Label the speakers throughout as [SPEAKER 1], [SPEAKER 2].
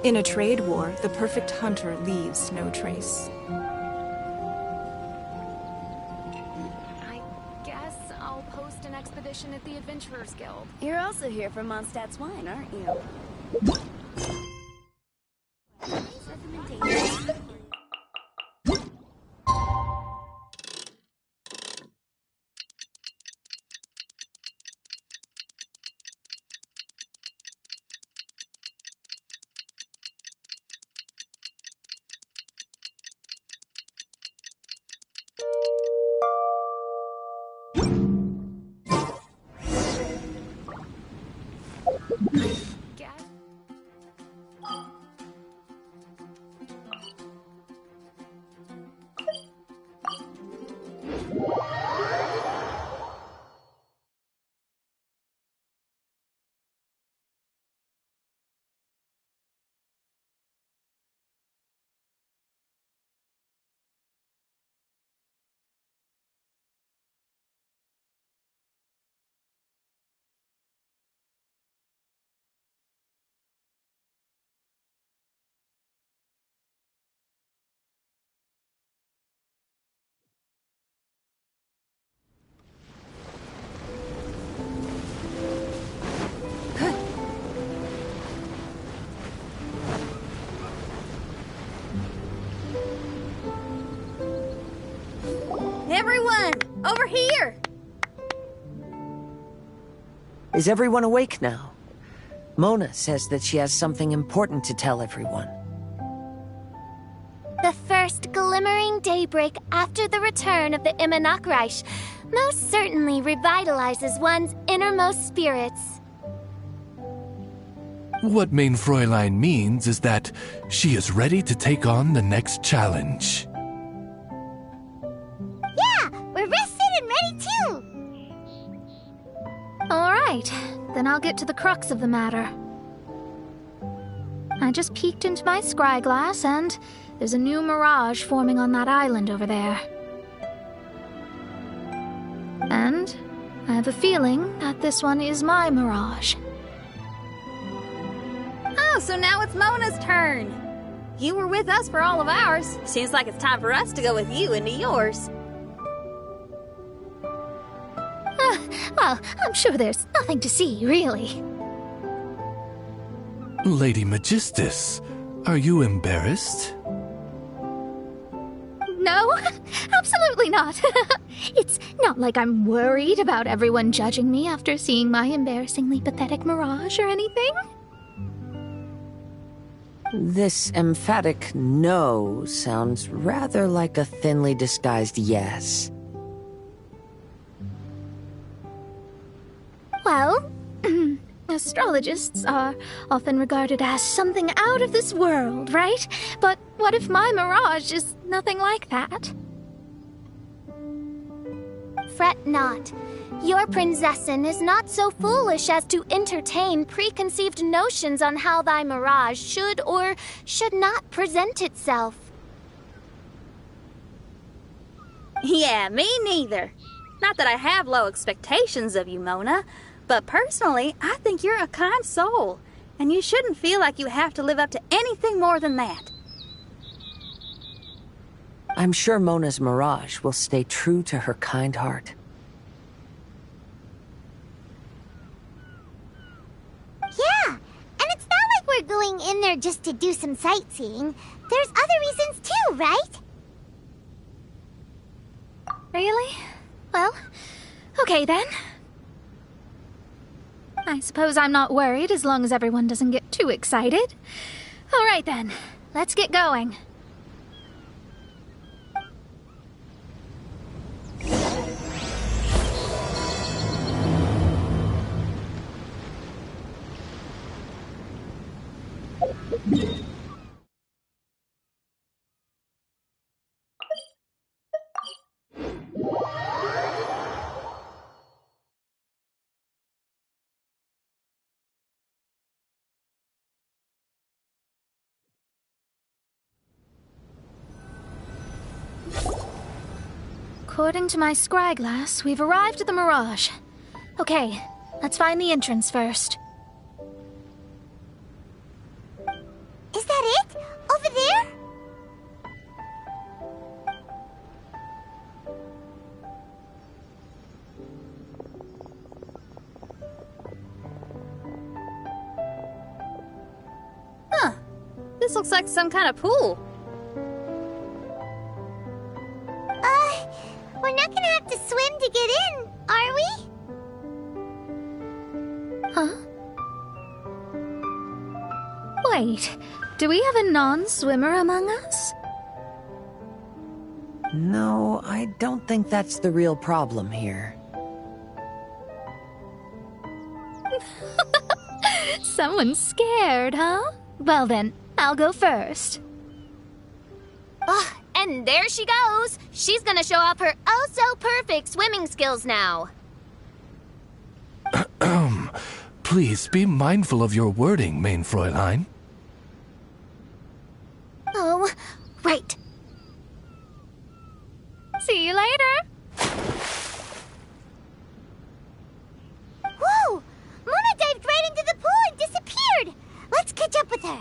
[SPEAKER 1] In a trade war, the perfect hunter leaves no trace.
[SPEAKER 2] I guess I'll post an expedition at the Adventurers Guild.
[SPEAKER 3] You're also here from Mondstadt's wine, aren't you? Everyone! Over here!
[SPEAKER 4] Is everyone awake now? Mona says that she has something important to tell everyone.
[SPEAKER 5] The first glimmering daybreak after the return of the Immanakreich most certainly revitalizes one's innermost spirits.
[SPEAKER 6] What Main Fräulein means is that she is ready to take on the next challenge.
[SPEAKER 5] Yeah, we're rested and ready too!
[SPEAKER 2] Alright, then I'll get to the crux of the matter. I just peeked into my scry glass and there's a new mirage forming on that island over there. And I have a feeling that this one is my mirage.
[SPEAKER 3] Oh, so now it's Mona's turn. You were with us for all of ours. Seems like it's time for us to go with you into yours.
[SPEAKER 2] Well, I'm sure there's nothing to see, really.
[SPEAKER 6] Lady Magistus, are you embarrassed?
[SPEAKER 2] No, absolutely not. It's not like I'm worried about everyone judging me after seeing my embarrassingly pathetic mirage or anything.
[SPEAKER 4] This emphatic no sounds rather like a thinly disguised yes.
[SPEAKER 2] Well, astrologists are often regarded as something out of this world, right? But what if my mirage is nothing like that?
[SPEAKER 5] Fret not. Your prinzessin is not so foolish as to entertain preconceived notions on how thy mirage should or should not present itself.
[SPEAKER 3] Yeah, me neither. Not that I have low expectations of you, Mona, but personally, I think you're a kind soul, and you shouldn't feel like you have to live up to anything more than that.
[SPEAKER 4] I'm sure Mona's mirage will stay true to her kind heart.
[SPEAKER 5] Yeah, and it's not like we're going in there just to do some sightseeing. There's other reasons too, right?
[SPEAKER 2] Really? Well, okay then. I suppose I'm not worried as long as everyone doesn't get too excited. All right then, let's get going. According to my scry glass, we've arrived at the Mirage. Okay, let's find the entrance first.
[SPEAKER 5] Is that it? Over there?
[SPEAKER 3] Huh. This looks like some kind of pool.
[SPEAKER 5] We're not gonna have to swim to get in, are we?
[SPEAKER 2] Huh? Wait, do we have a non-swimmer among us?
[SPEAKER 4] No, I don't think that's the real problem here.
[SPEAKER 2] Someone's scared, huh? Well then, I'll go first.
[SPEAKER 5] And there she goes. She's gonna show off her oh-so-perfect swimming skills now.
[SPEAKER 6] Please be mindful of your wording, main Fräulein.
[SPEAKER 5] Oh, right.
[SPEAKER 2] See you later.
[SPEAKER 5] Whoa! Mona dived right into the pool and disappeared. Let's catch up with her.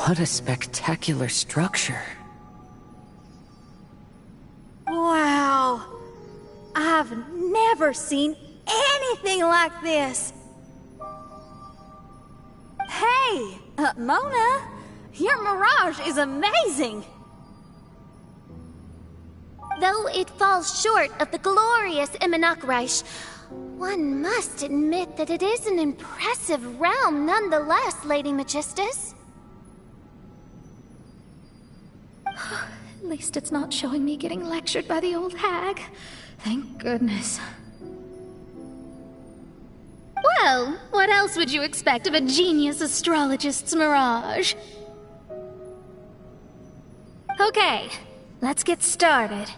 [SPEAKER 4] What a spectacular structure.
[SPEAKER 3] Wow. I've never seen anything like this. Hey, Mona, your mirage is amazing.
[SPEAKER 5] Though it falls short of the glorious Immunachreich, one must admit that it is an impressive realm nonetheless, Lady Magistus.
[SPEAKER 2] At least it's not showing me getting lectured by the old hag. Thank goodness. Well, what else would you expect of a genius astrologist's mirage? Okay, let's get started.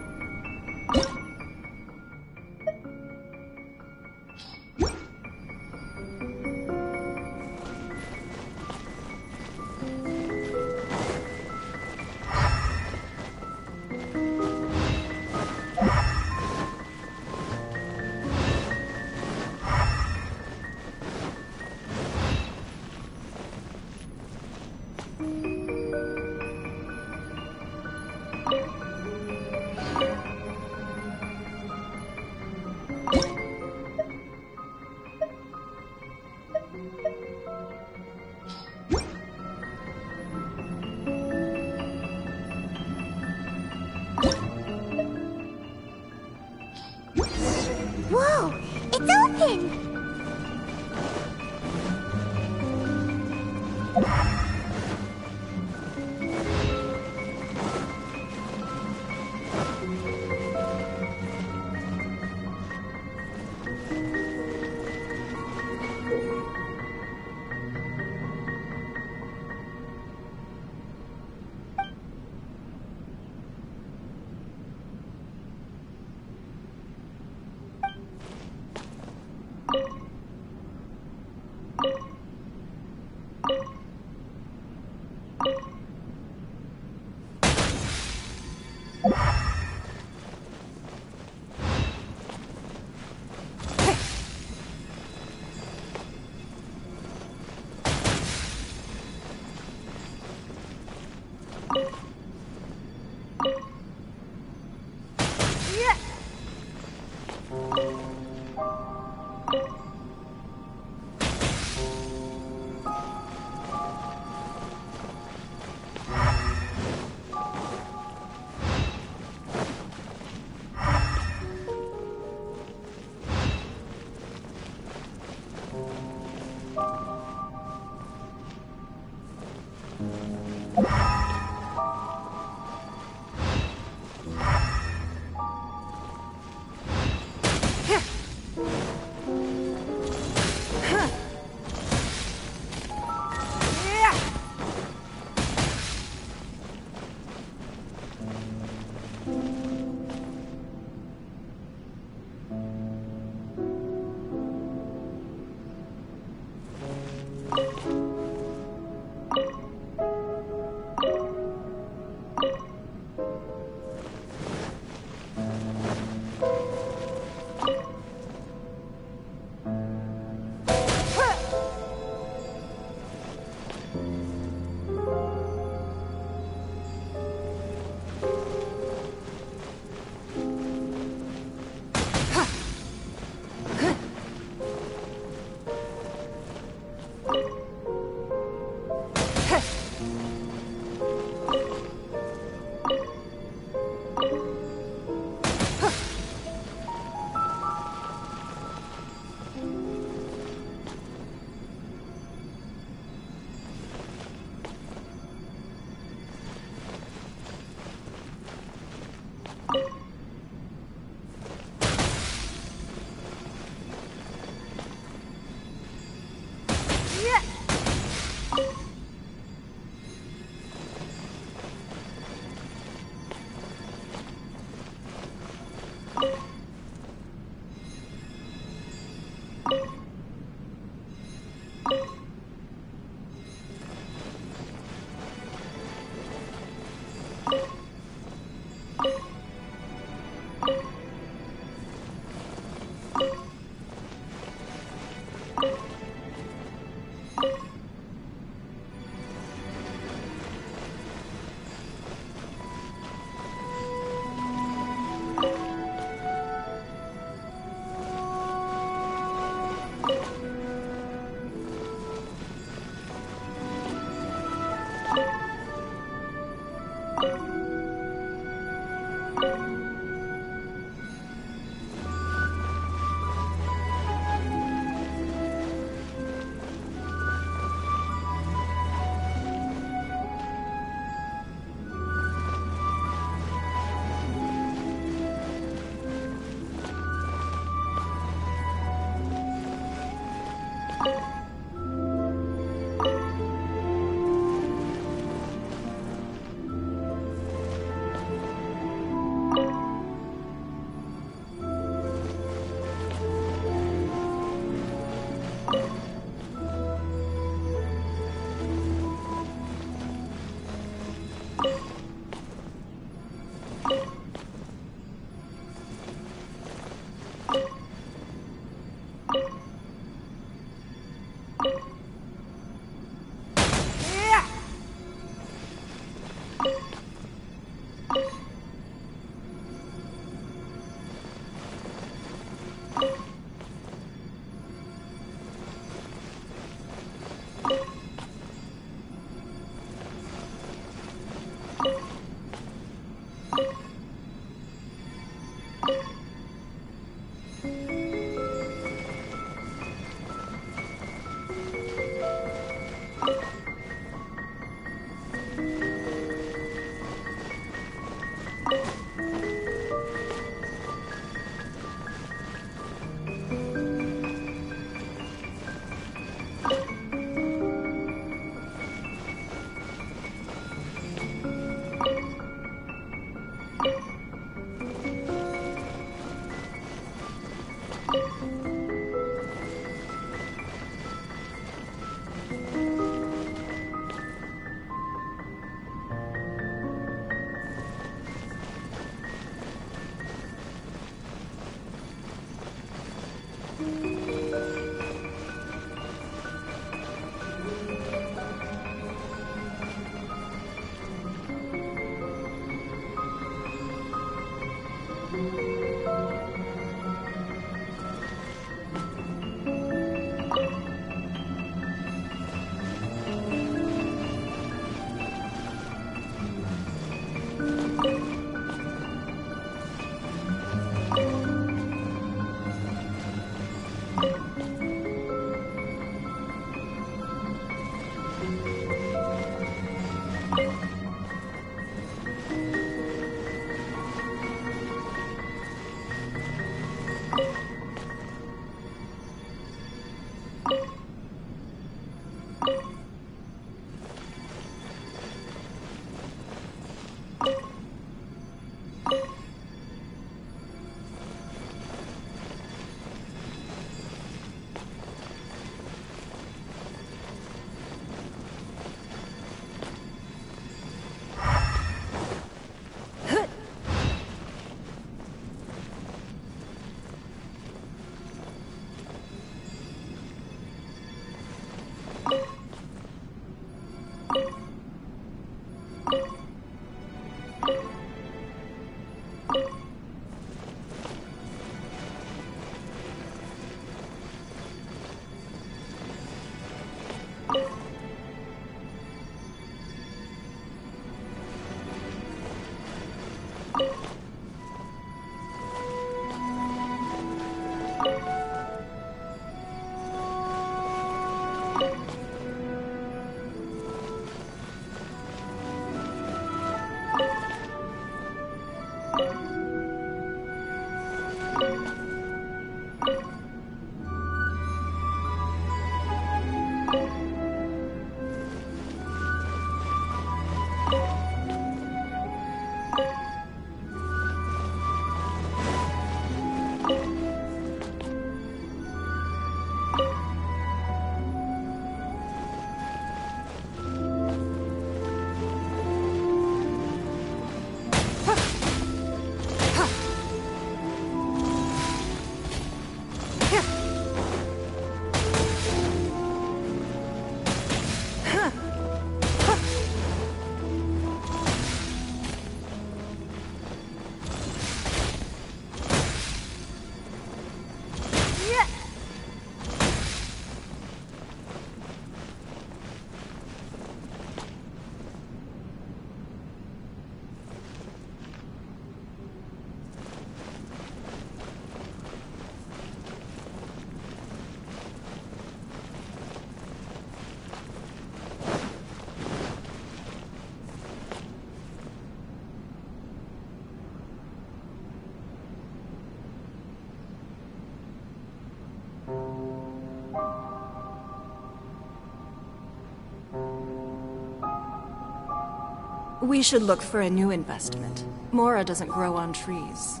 [SPEAKER 1] We should look for a new investment. Mora doesn't grow on trees.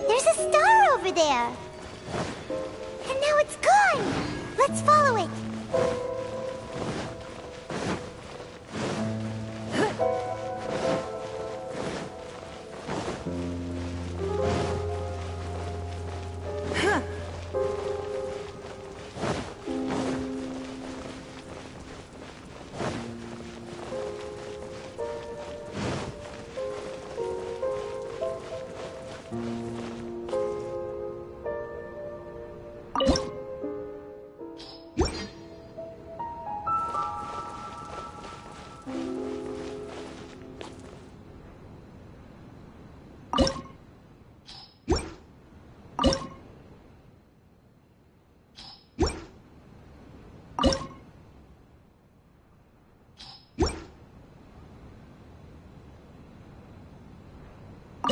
[SPEAKER 5] There's a star over there. And now it's gone. Let's follow it.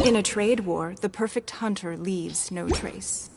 [SPEAKER 1] In a trade war, the perfect hunter leaves no trace.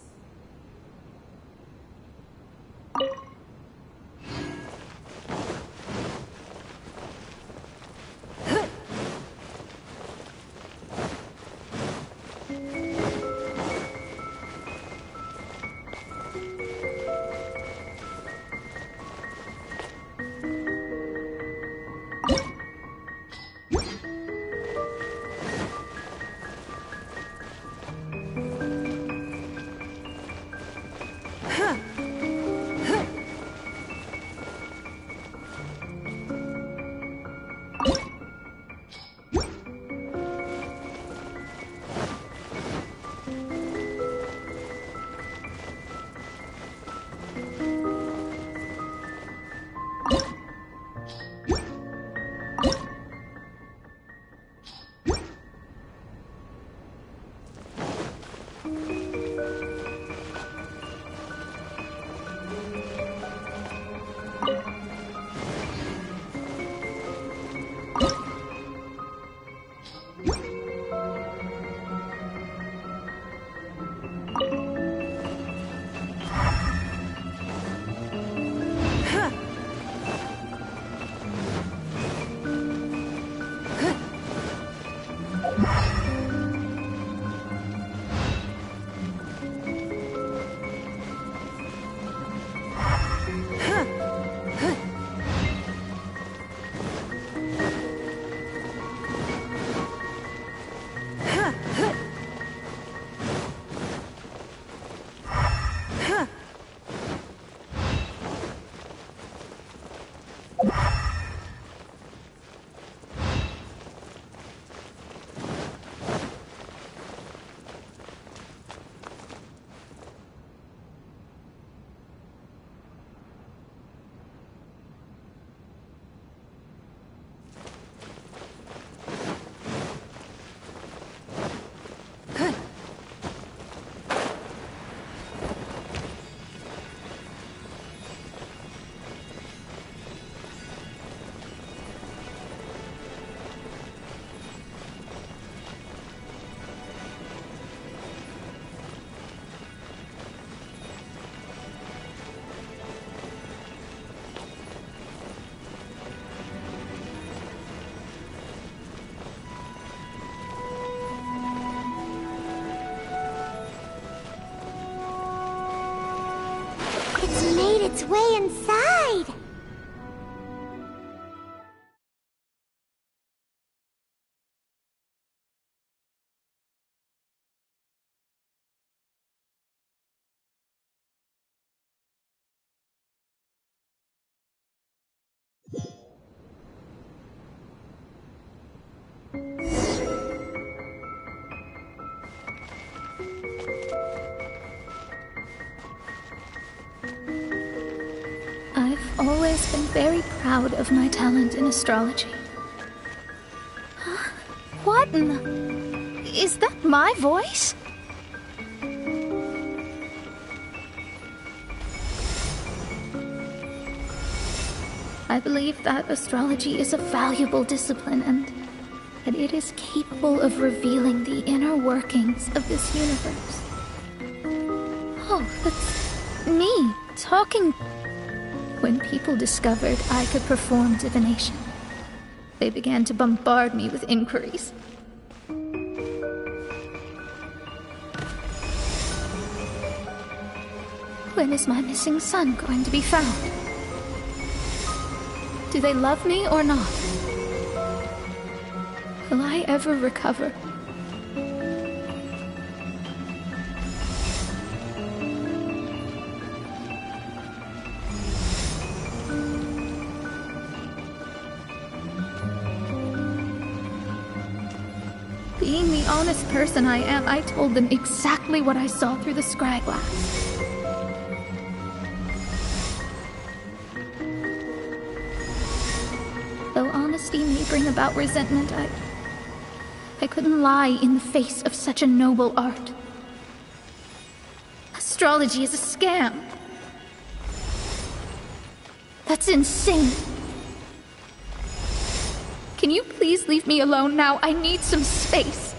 [SPEAKER 5] its way inside.
[SPEAKER 2] I've always been very proud of my talent in astrology. Huh? What in the... Is that my voice? I believe that astrology is a valuable discipline and that it is capable of revealing the inner workings of this universe. Oh, that's me talking. When people discovered I could perform divination, they began to bombard me with inquiries. When is my missing son going to be found? Do they love me or not? Will I ever recover? Being the honest person I am, I told them exactly what I saw through the scry glass. Though honesty may bring about resentment, I couldn't lie in the face of such a noble art. Astrology is a scam. That's insane. Can you please leave me alone now? I need some space.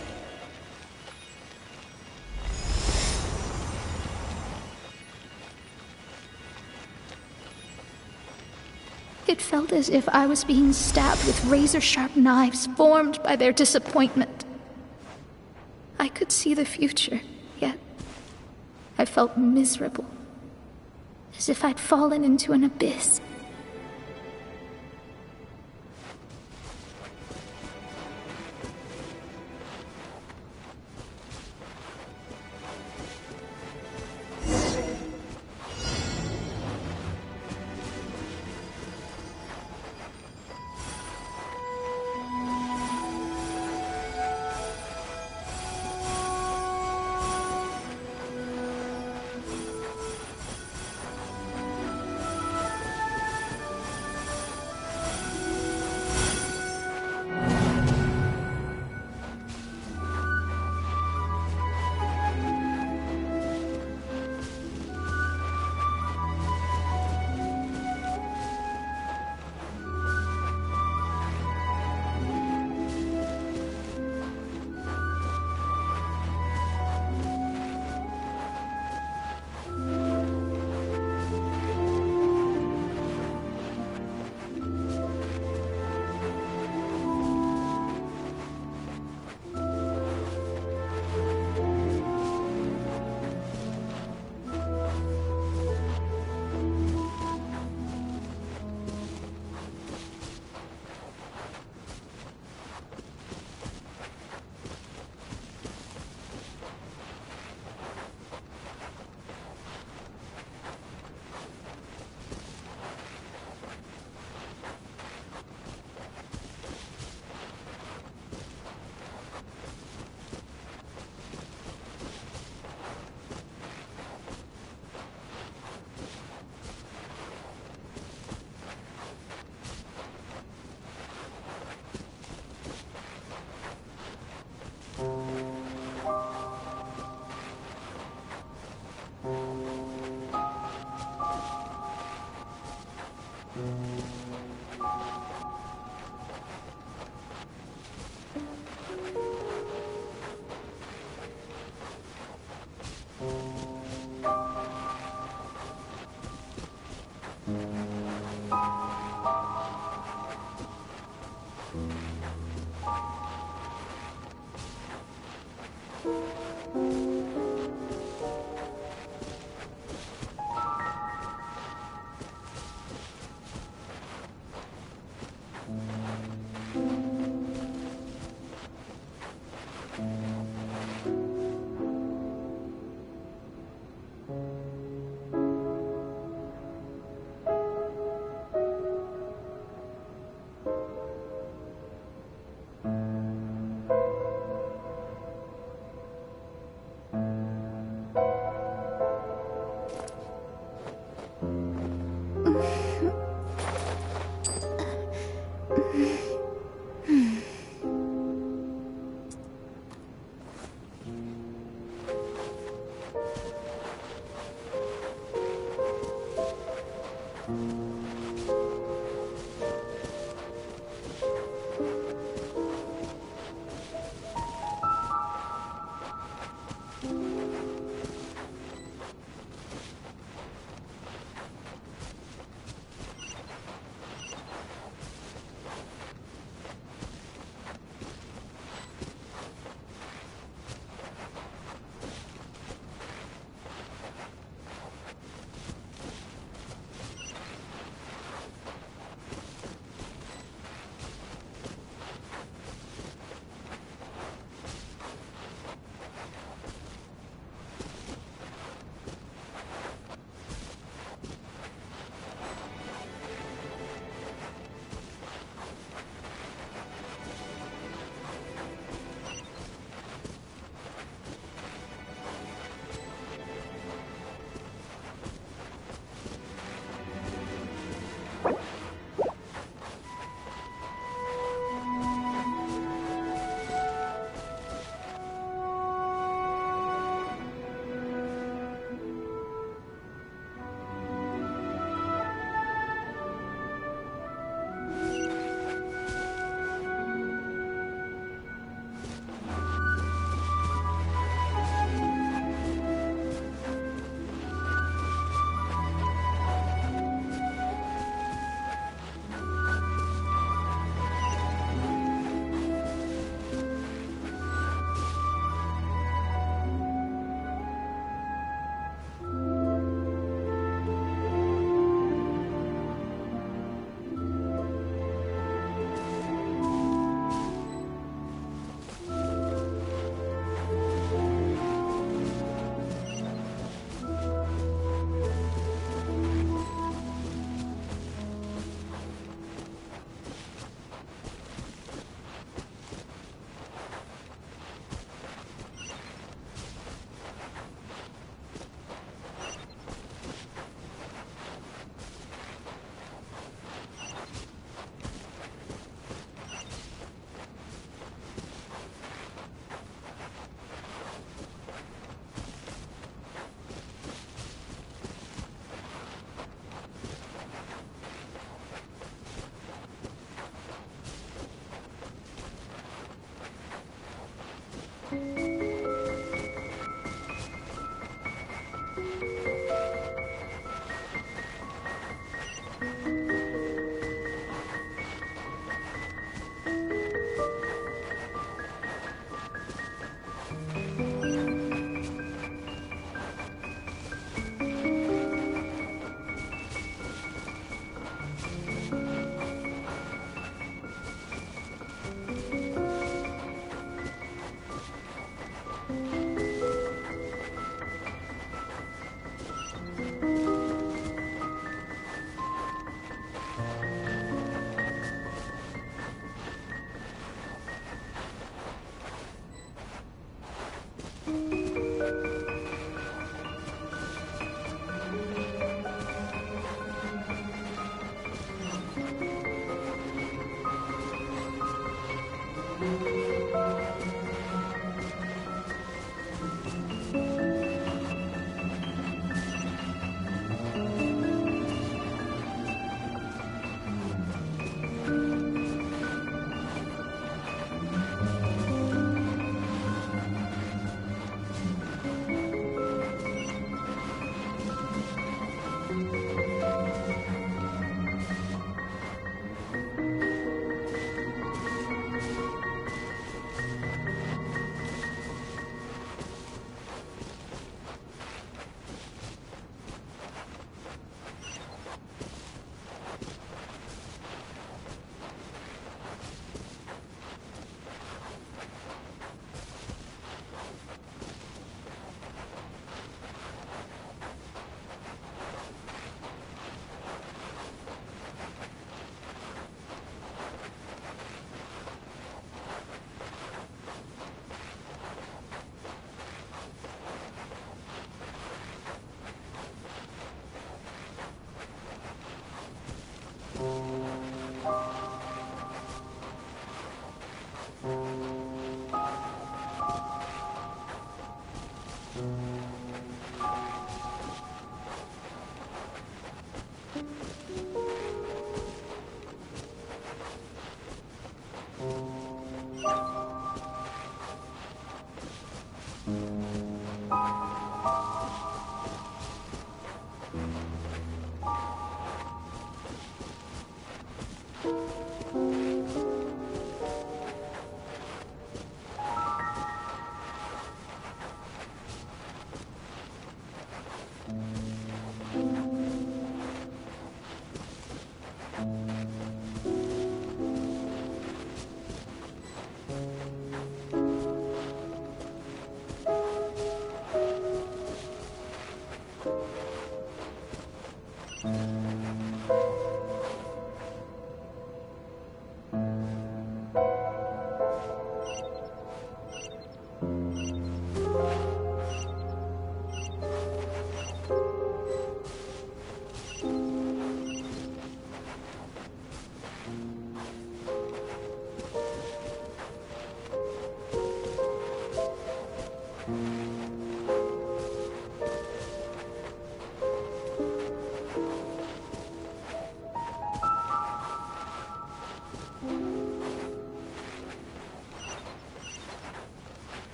[SPEAKER 2] It felt as if I was being stabbed with razor-sharp knives formed by their disappointment. I could see the future, yet I felt miserable, as if I'd fallen into an abyss.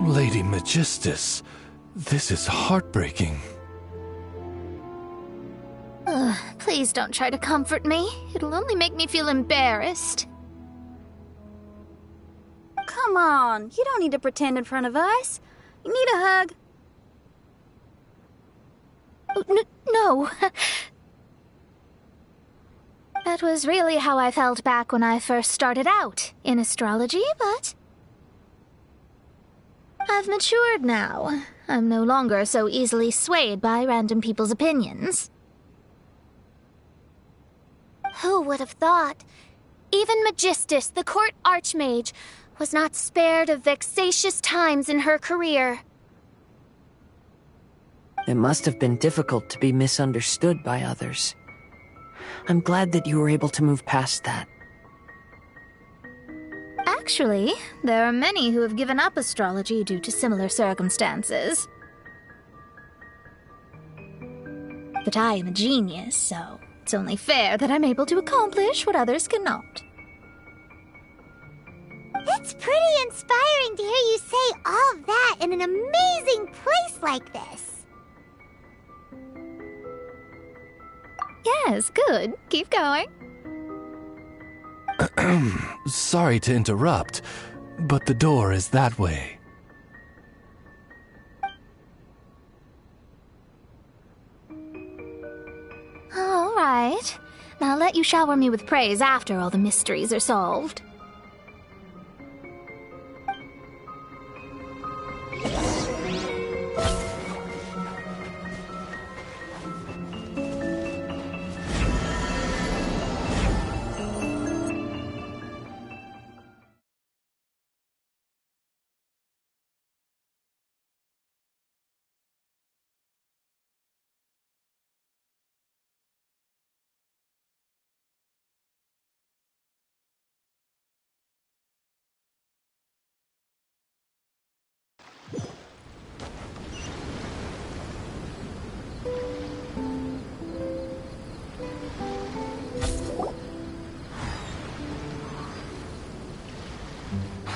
[SPEAKER 6] Lady Magistus, this is heartbreaking.
[SPEAKER 2] Please don't try to comfort me. It'll only make me feel embarrassed.
[SPEAKER 3] Come on, you don't need to pretend in front of us. You need a hug.
[SPEAKER 2] No. That was really how I felt back when I first started out in astrology, but I've matured now. I'm no longer so easily swayed by random people's opinions.
[SPEAKER 5] Who would have thought? Even Magistus, the court archmage, was not spared of vexatious times in her career.
[SPEAKER 4] It must have been difficult to be misunderstood by others. I'm glad that you were able to move past that.
[SPEAKER 2] Actually, there are many who have given up astrology due to similar circumstances. But I am a genius, so it's only fair that I'm able to accomplish what others cannot.
[SPEAKER 7] It's pretty inspiring to hear you say all that in an amazing place like this.
[SPEAKER 2] Yes, good. Keep going.
[SPEAKER 6] Sorry to interrupt, but the door is that way.
[SPEAKER 2] All right. Now I'll let you shower me with praise after all the mysteries are solved.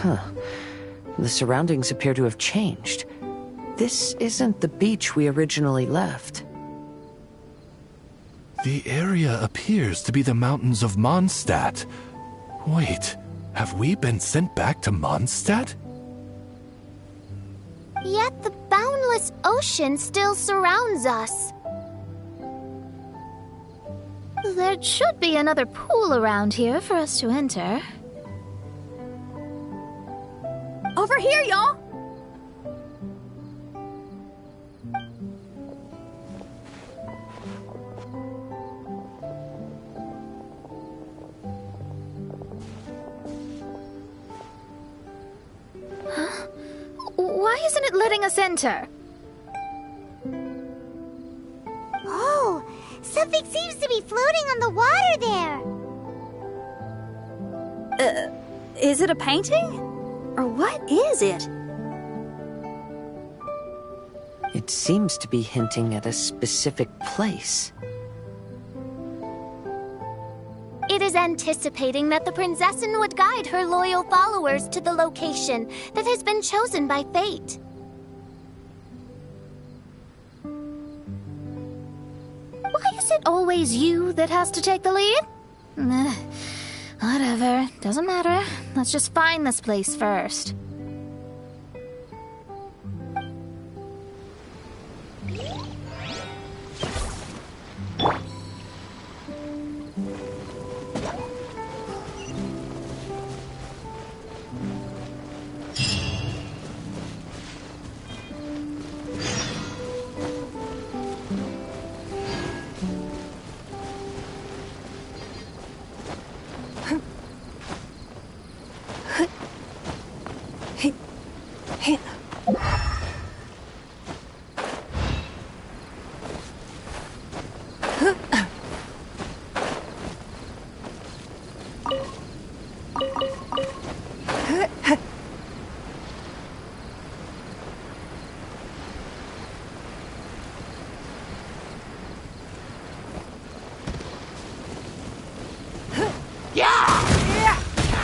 [SPEAKER 4] The surroundings appear to have changed. This isn't the beach we originally left.
[SPEAKER 6] The area appears to be the mountains of Mondstadt. Wait, have we been sent back to Mondstadt?
[SPEAKER 5] Yet the boundless ocean still surrounds us.
[SPEAKER 2] There should be another pool around here for us to enter.
[SPEAKER 3] Over here, y'all!
[SPEAKER 2] Why isn't it letting us enter?
[SPEAKER 7] Oh, something seems to be floating on the water there.
[SPEAKER 3] Is it a painting? Or what is it?
[SPEAKER 4] It seems to be hinting at a specific place.
[SPEAKER 5] It is anticipating that the Princessin would guide her loyal followers to the location that has been chosen by fate.
[SPEAKER 2] Why is it always you that has to take the lead? Whatever, doesn't matter. Let's just find this place first.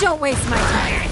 [SPEAKER 1] Don't waste my time.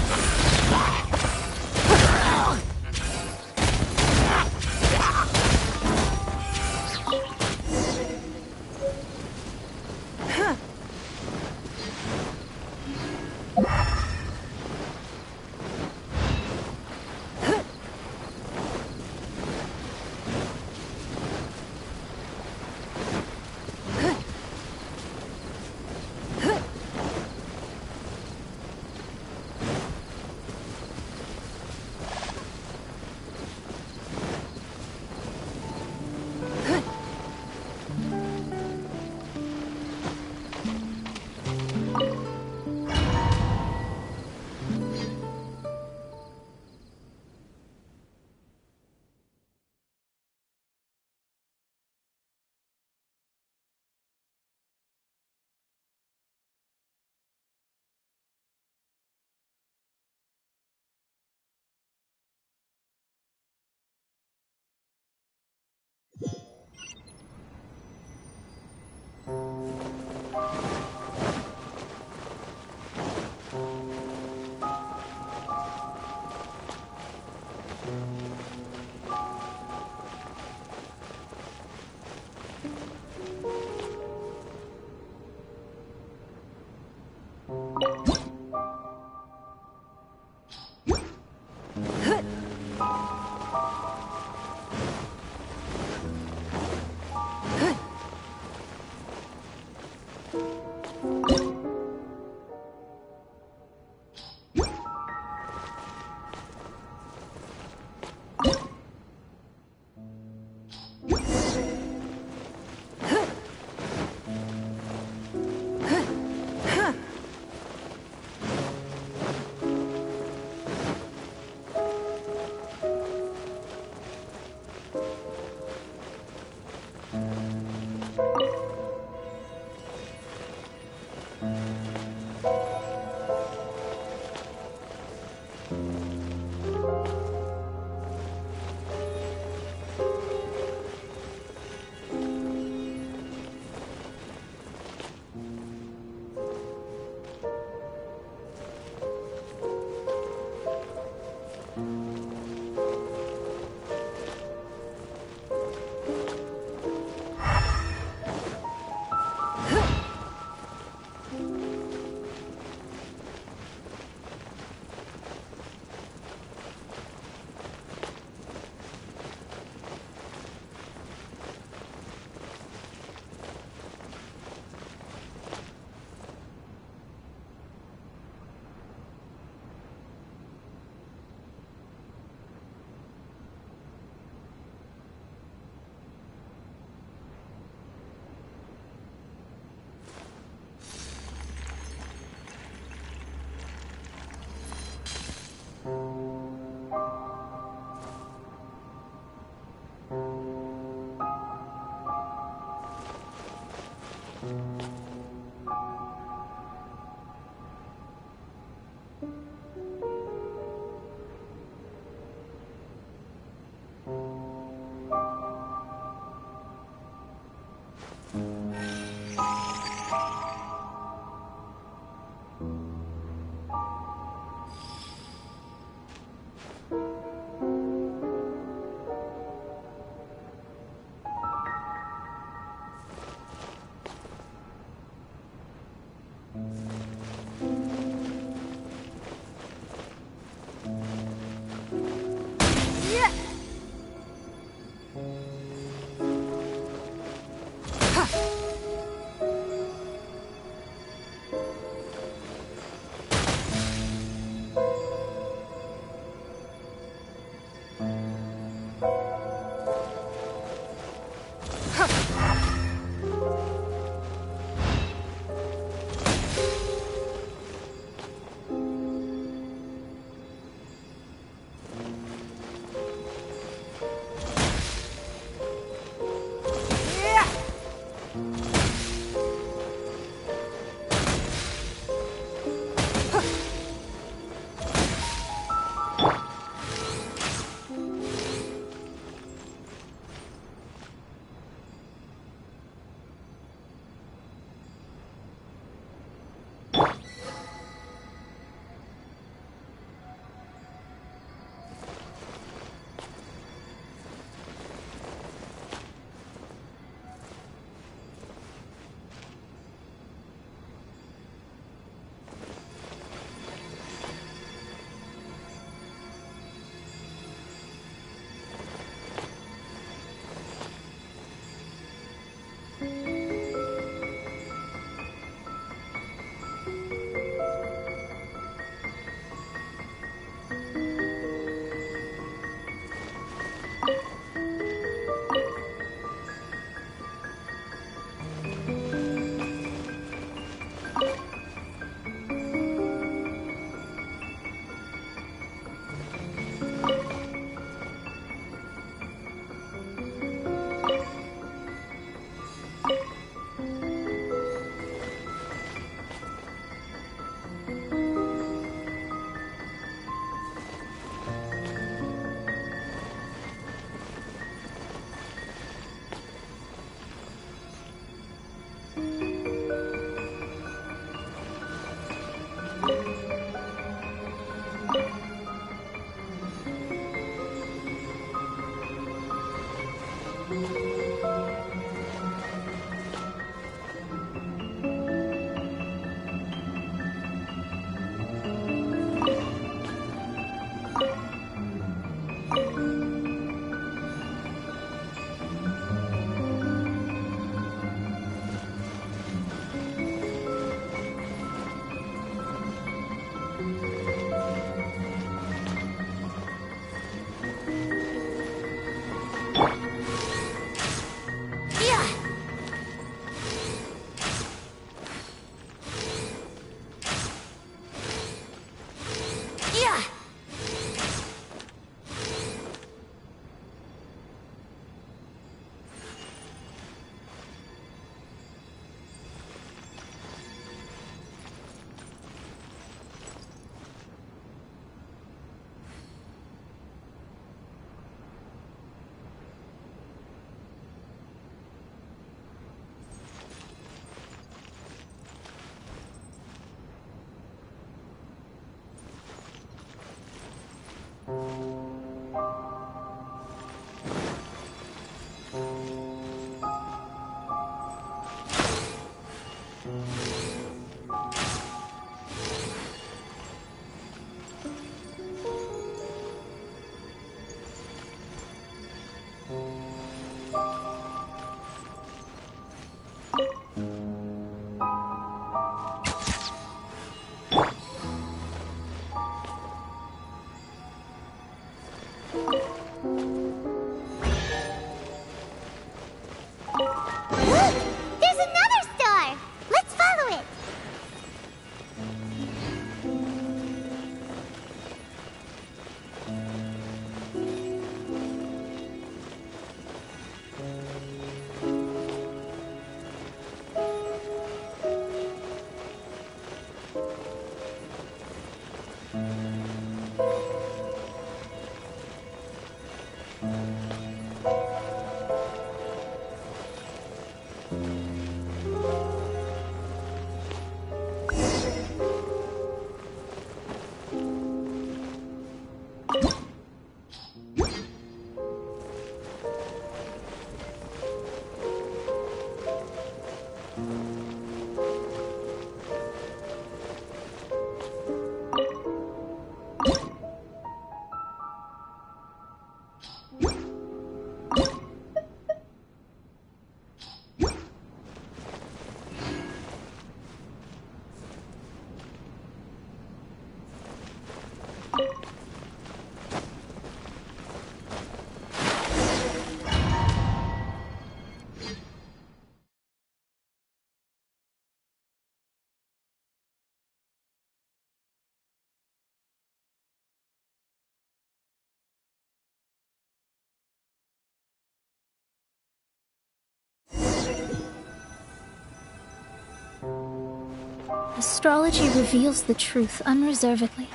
[SPEAKER 2] Astrology reveals the truth unreservedly.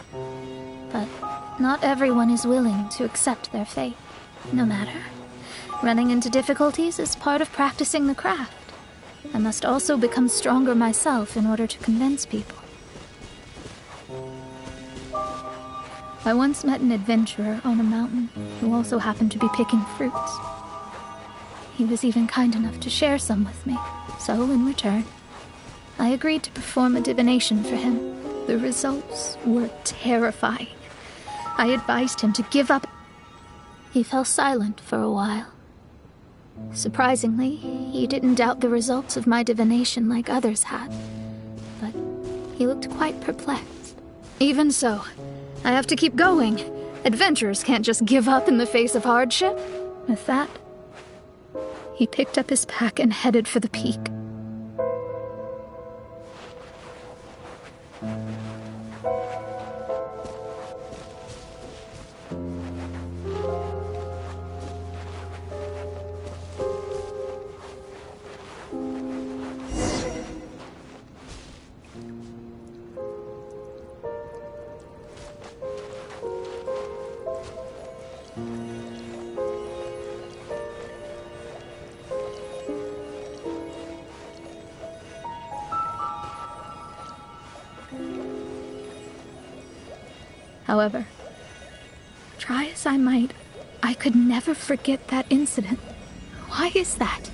[SPEAKER 2] But not everyone is willing to accept their fate, no matter. Running into difficulties is part of practicing the craft. I must also become stronger myself in order to convince people. I once met an adventurer on a mountain who also happened to be picking fruits. He was even kind enough to share some with me, so in return, I agreed to perform a divination for him. The results were terrifying. I advised him to give up. He fell silent for a while. Surprisingly, he didn't doubt the results of my divination like others had, but he looked quite perplexed. Even so, I have to keep going. Adventurers can't just give up in the face of hardship. With that, he picked up his pack and headed for the peak. However, try as I might, I could never forget that incident. Why is that?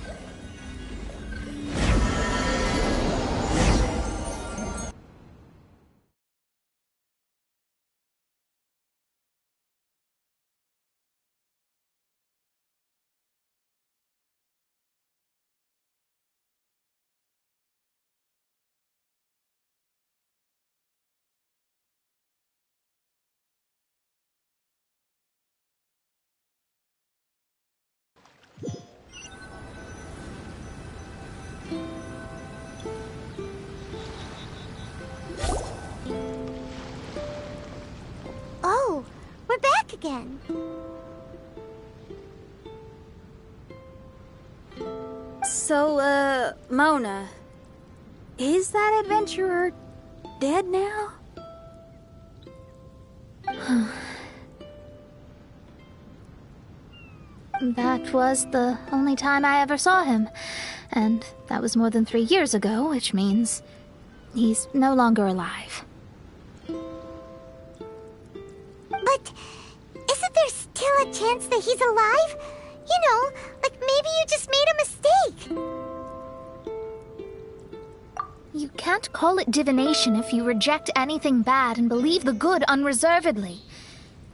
[SPEAKER 7] Oh, we're back again.
[SPEAKER 3] So, Mona, is that adventurer dead now?
[SPEAKER 2] That was the only time I ever saw him, and that was more than 3 years ago, which means he's no longer alive.
[SPEAKER 7] But isn't there still a chance that he's alive? You know, like maybe you just made a mistake.
[SPEAKER 2] You can't call it divination if you reject anything bad and believe the good unreservedly.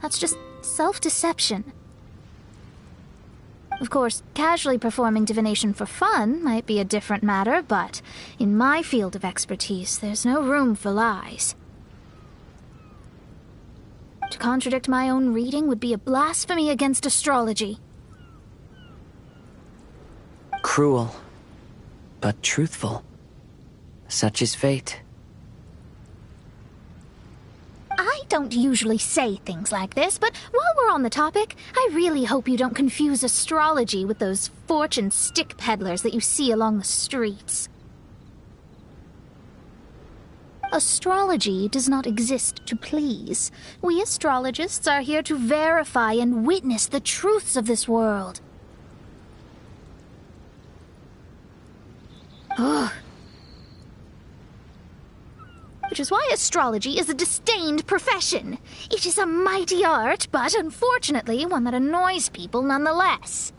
[SPEAKER 2] That's just self-deception. Of course, casually performing divination for fun might be a different matter, but in my field of expertise, there's no room for lies. To contradict my own reading would be a blasphemy against astrology.
[SPEAKER 4] Cruel, but truthful. Such is fate.
[SPEAKER 2] I don't usually say things like this, but while we're on the topic, I really hope you don't confuse astrology with those fortune stick peddlers that you see along the streets. Astrology does not exist to please. We astrologists are here to verify and witness the truths of this world. Ugh. Which is why astrology is a disdained profession. It is a mighty art, but unfortunately one that annoys people nonetheless.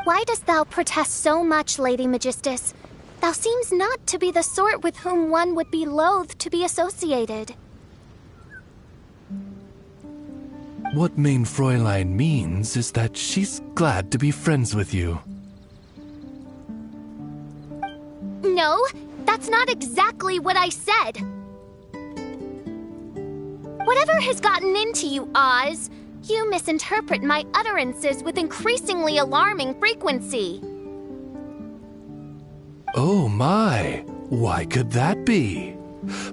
[SPEAKER 5] Why dost thou protest so much, Lady Magistus? Thou seems not to be the sort with whom one would be loath to be associated.
[SPEAKER 6] What Main Fräulein means is that she's glad to be friends with you.
[SPEAKER 5] No, that's not exactly what I said. Whatever has gotten into you, Oz, you misinterpret my utterances with increasingly alarming frequency.
[SPEAKER 6] Oh my, why could that be?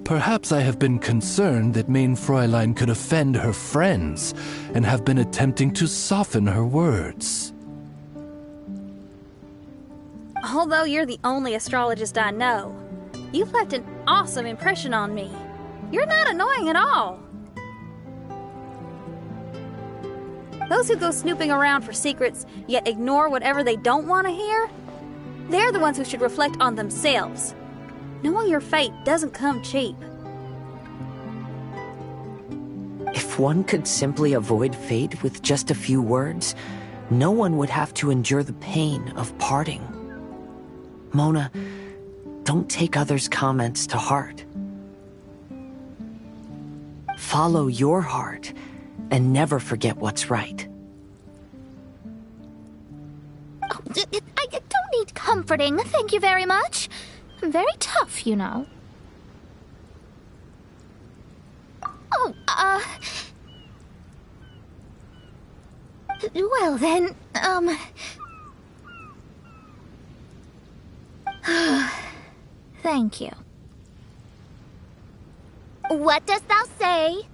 [SPEAKER 6] Perhaps I have been concerned that Main Fräulein could offend her friends and have been attempting to soften her words.
[SPEAKER 3] Although you're the only astrologist I know, you've left an awesome impression on me. You're not annoying at all. Those who go snooping around for secrets, yet ignore whatever they don't want to hear, they're the ones who should reflect on themselves. Knowing your fate doesn't come cheap.
[SPEAKER 4] If one could simply avoid fate with just a few words, no one would have to endure the pain of parting. Mona, don't take others' comments to heart. Follow your heart and never forget what's right.
[SPEAKER 5] Oh, I don't need comforting, thank you very much. I'm very tough, you know. Oh, well then, thank you. What dost thou say?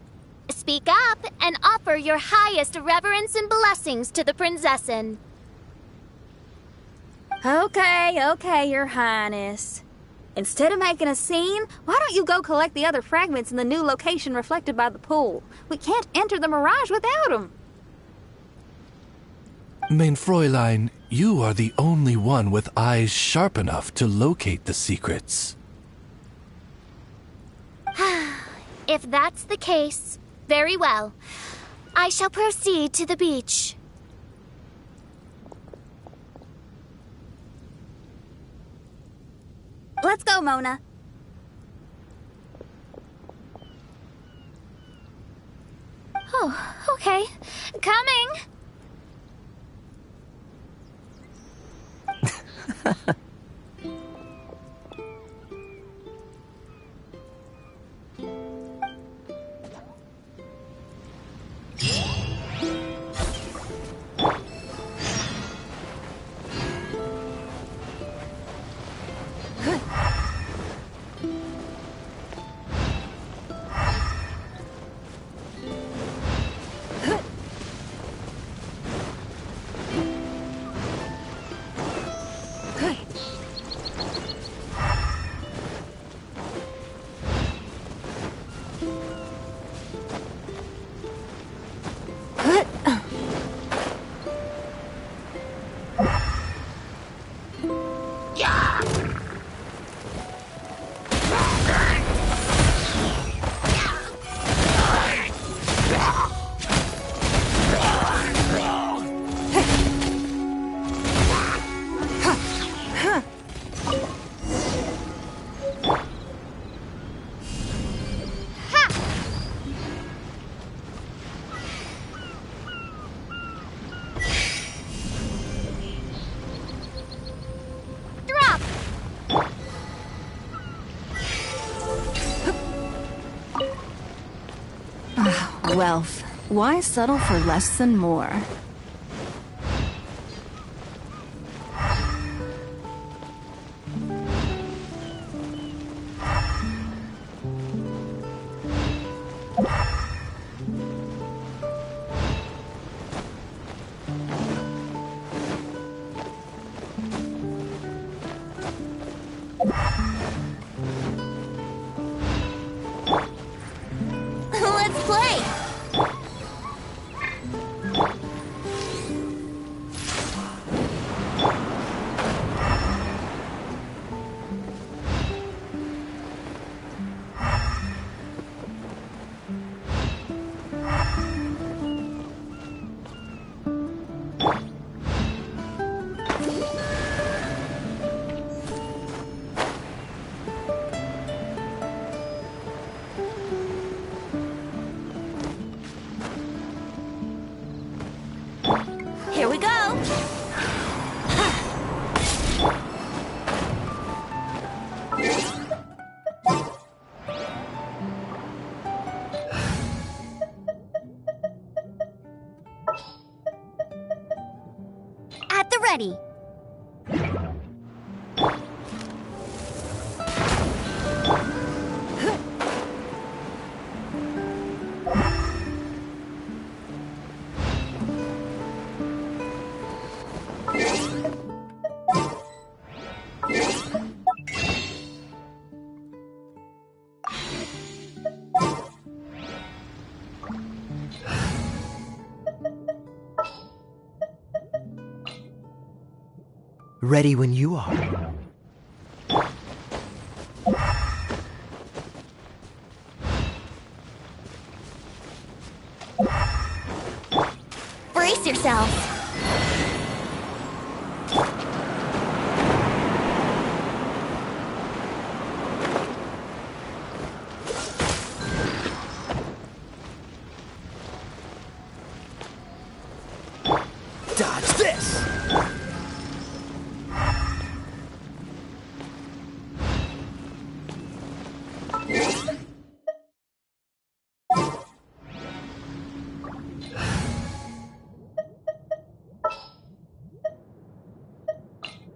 [SPEAKER 5] Speak up and offer your highest reverence and blessings to the Prinzessin.
[SPEAKER 3] Okay, Your Highness. Instead of making a scene, why don't you go collect the other fragments in the new location reflected by the pool? We can't enter the mirage without them.
[SPEAKER 6] Mein Fräulein, you are the only one with eyes sharp enough to locate the secrets.
[SPEAKER 5] If that's the case, very well. I shall proceed to the beach.
[SPEAKER 3] Let's go, Mona.
[SPEAKER 5] Oh, okay. Coming!
[SPEAKER 1] Wealth. Why settle for less than more?
[SPEAKER 5] Let's play! Here we go! At the ready.
[SPEAKER 8] Ready when you are.
[SPEAKER 5] Brace yourselves.
[SPEAKER 8] Dodge this!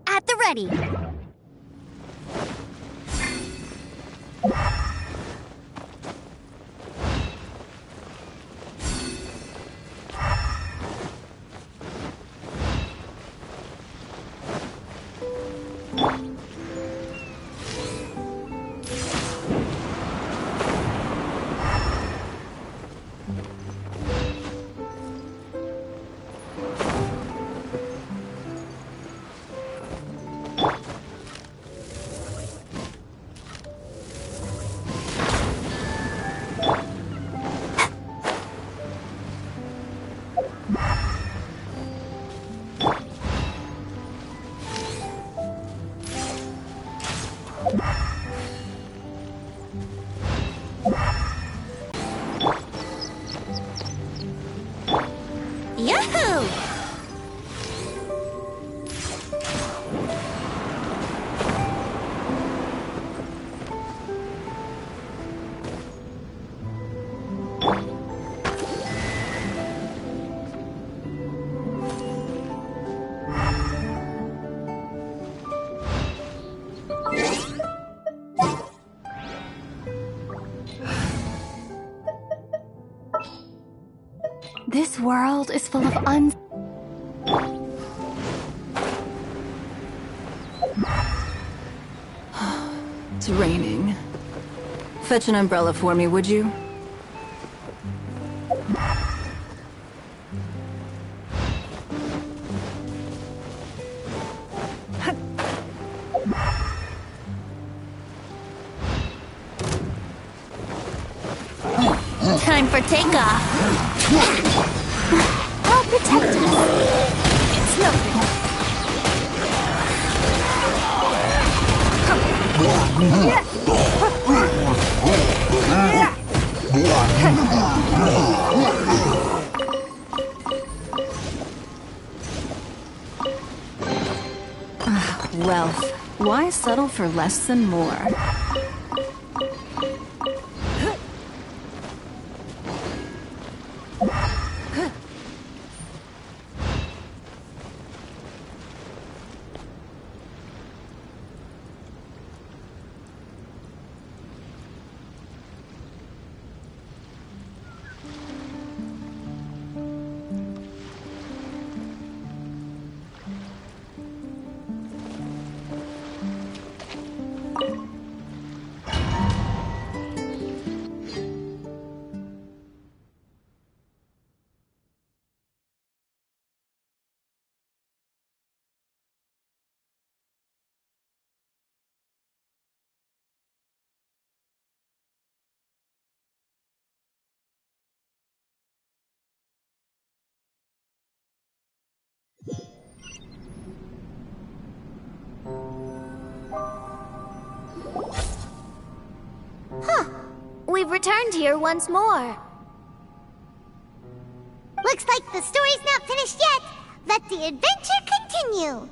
[SPEAKER 5] At the ready. Yahoo!
[SPEAKER 2] This world is full of
[SPEAKER 1] It's raining. Fetch an umbrella for me, would you?
[SPEAKER 5] Time for takeoff. I'll protect us. It's nothing.
[SPEAKER 1] Wealth. Why settle for less than more?
[SPEAKER 5] We've returned here once more.
[SPEAKER 7] Looks like the story's not finished yet. Let the adventure continue.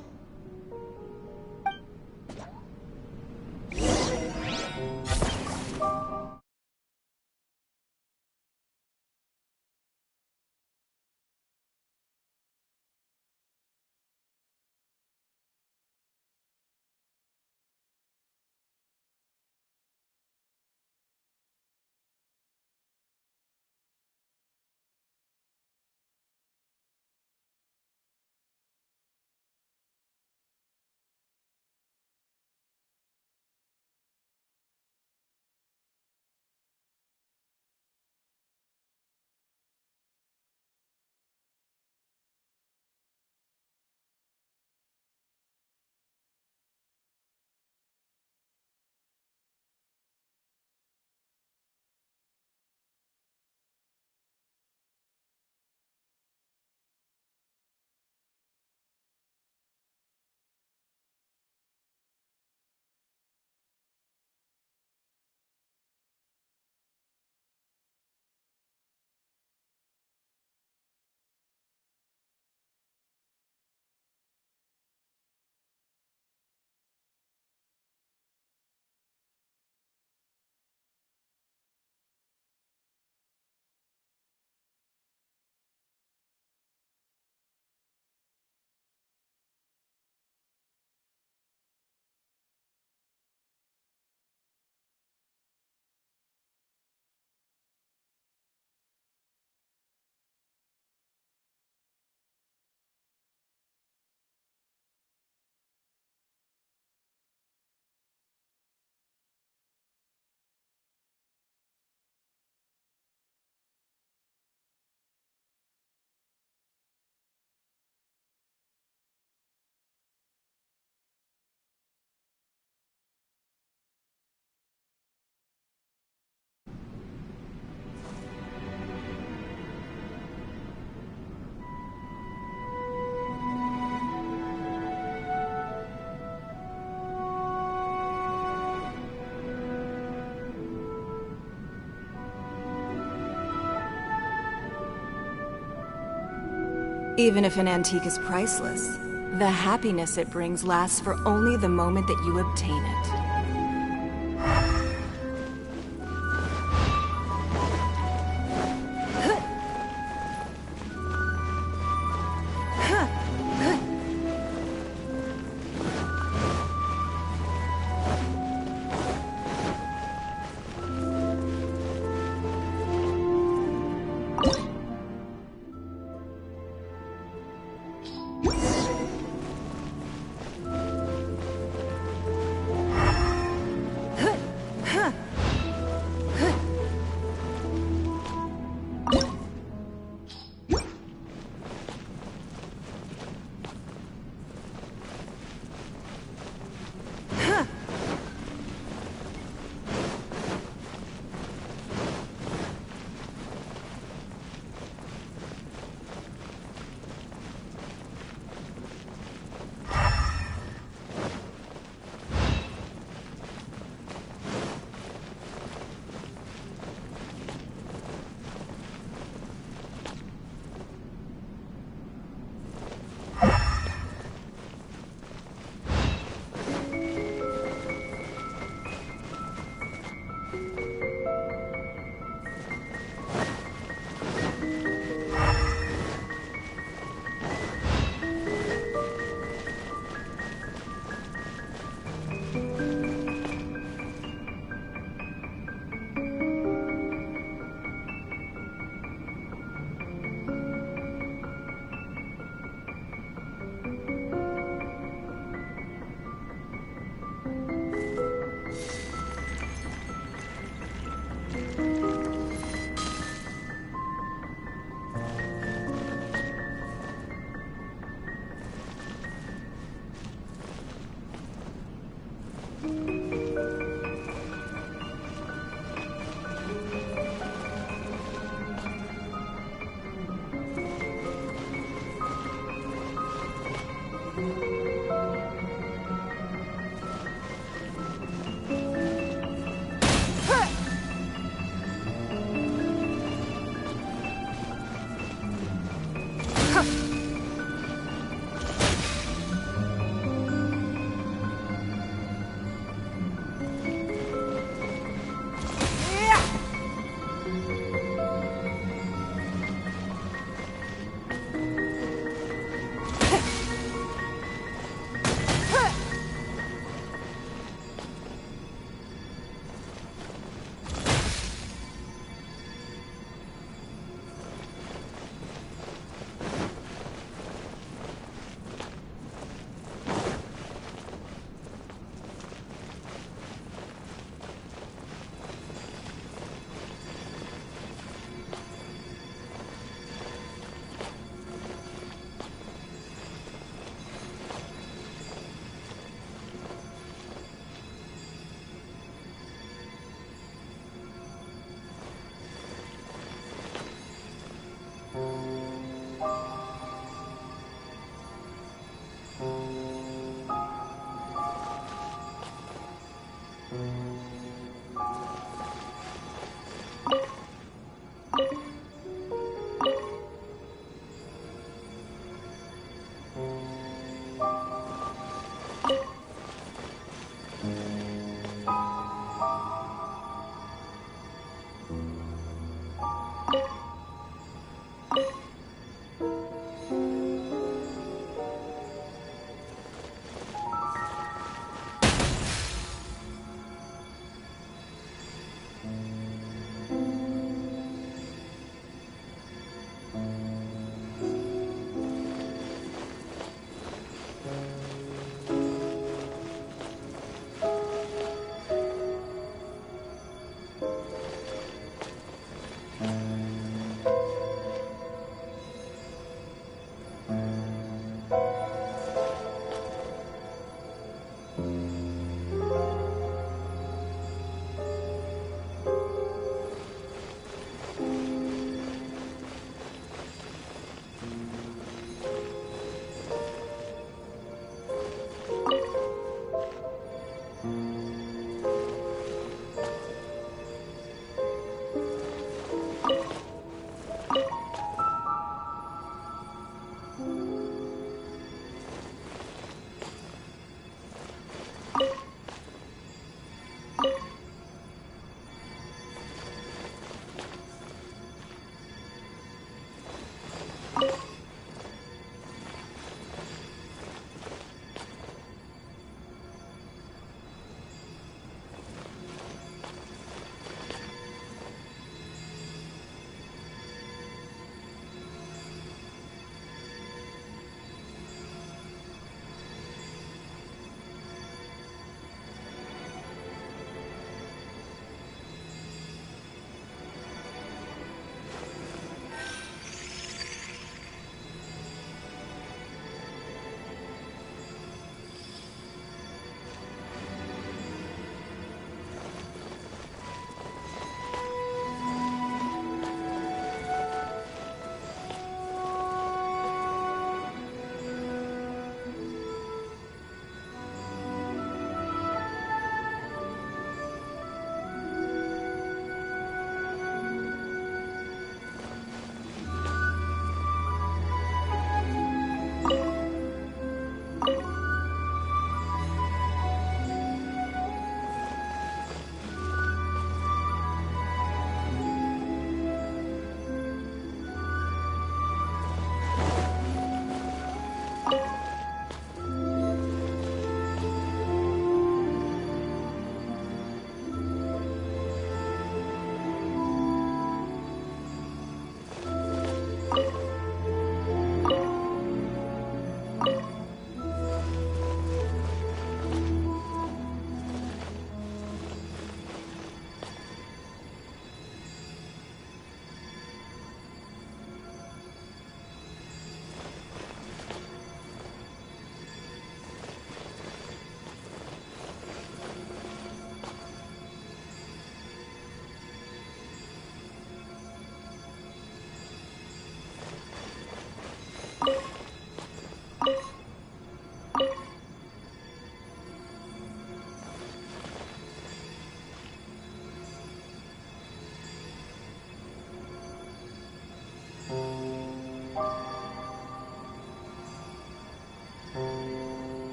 [SPEAKER 1] Even if an antique is priceless, the happiness it brings lasts for only the moment that you obtain it.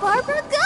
[SPEAKER 5] Barbara, go!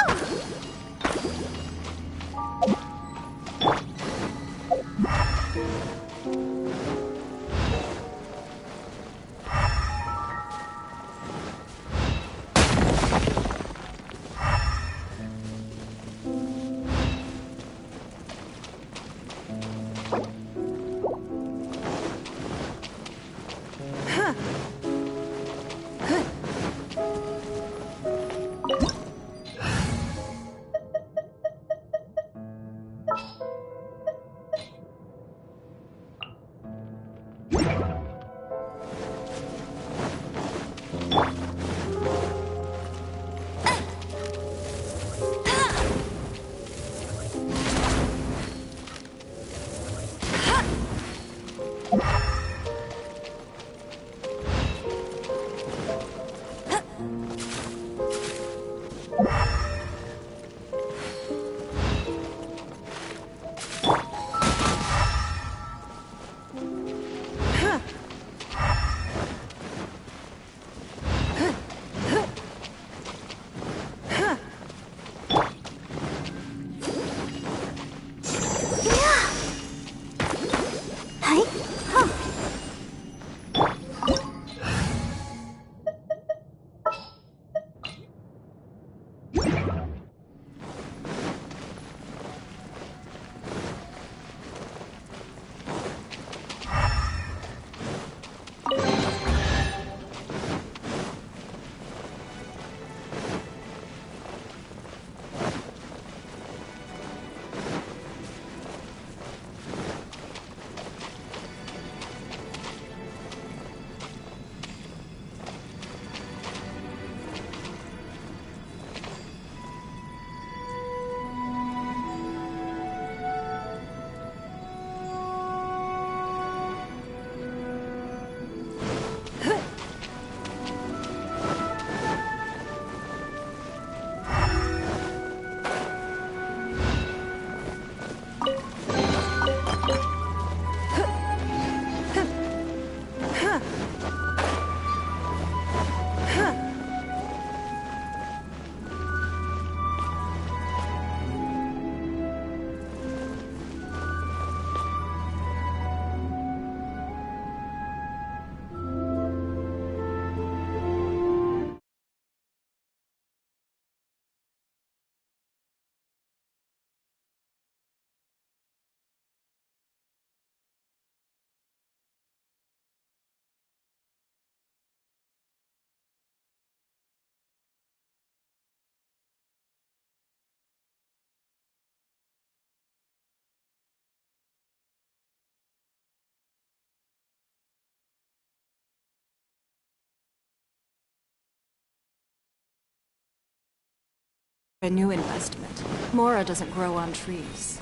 [SPEAKER 1] A new investment. Mora doesn't grow on trees.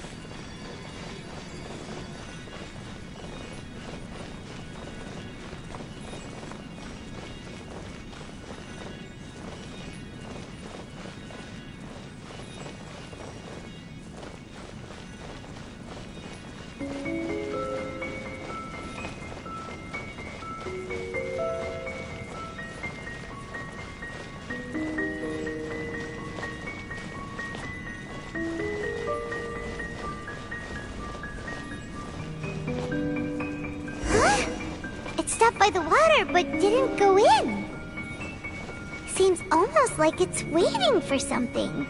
[SPEAKER 7] Stopped by the water, but didn't go in. Seems almost like it's waiting for something.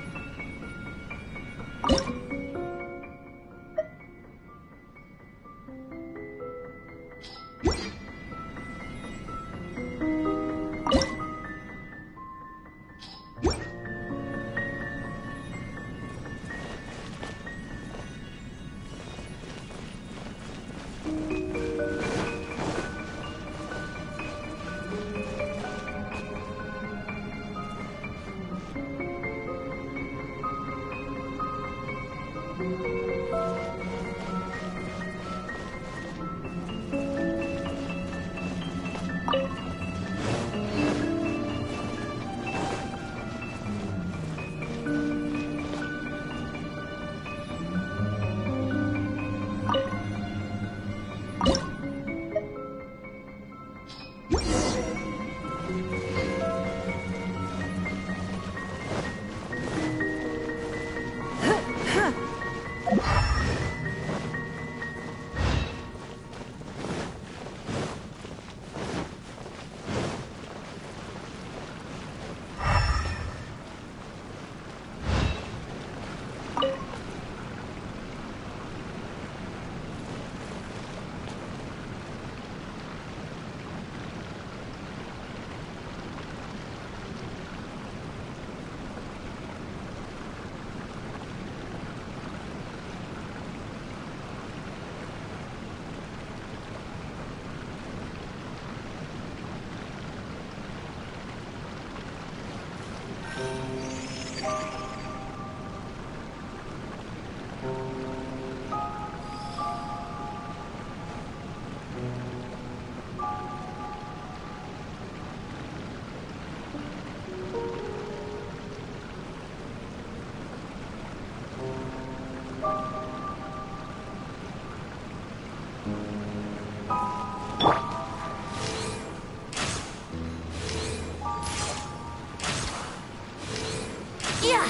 [SPEAKER 7] Yeah.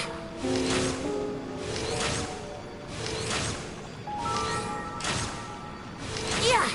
[SPEAKER 7] Yeah.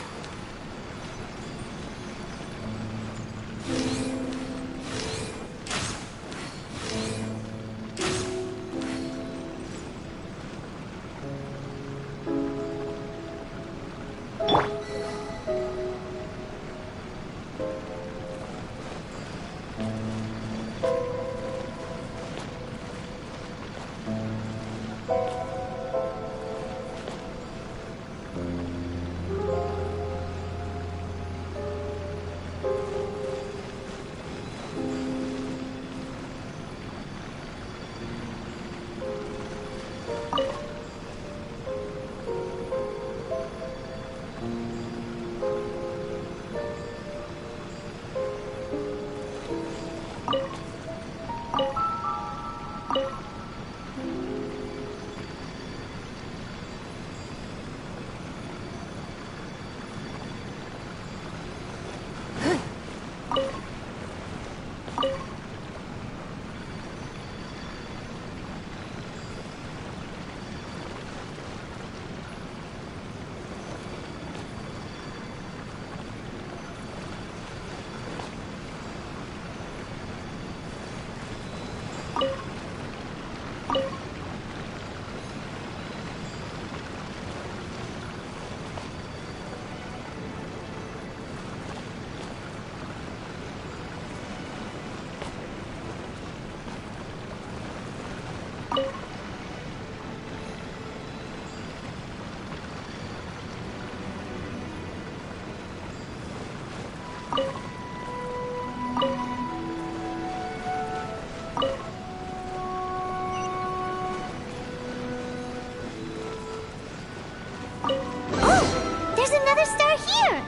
[SPEAKER 7] Oh! There's another star here!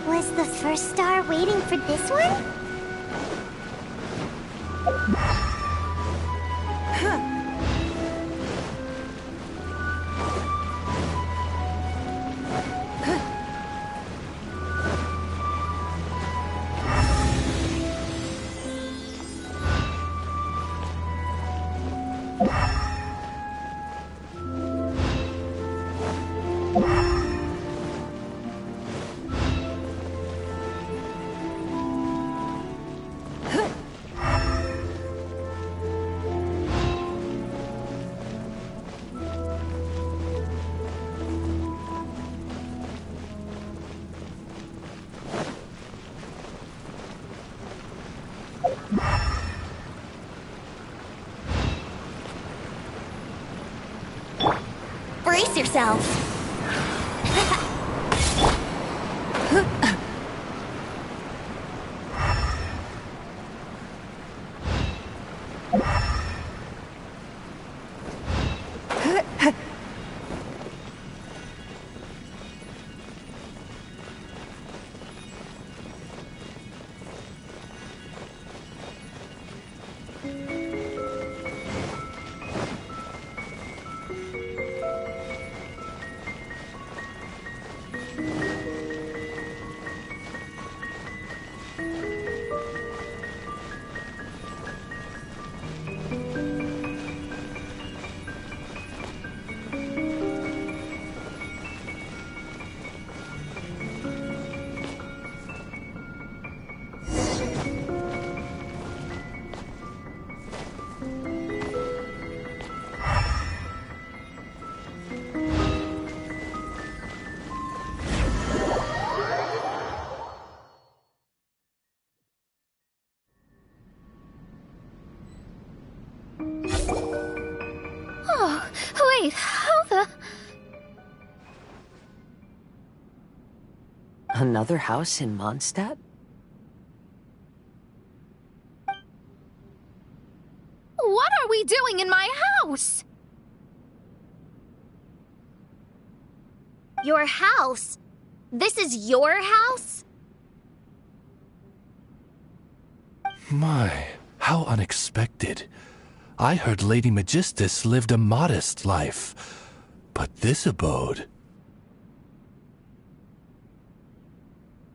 [SPEAKER 7] Was the first star waiting for this one? Brace yourselves!
[SPEAKER 2] Oh, wait, how the...
[SPEAKER 4] Another house in Mondstadt?
[SPEAKER 2] What are we doing in my house?
[SPEAKER 5] Your house? This is your house?
[SPEAKER 6] My, how unexpected. I heard Lady Magistus lived a modest life, but this abode...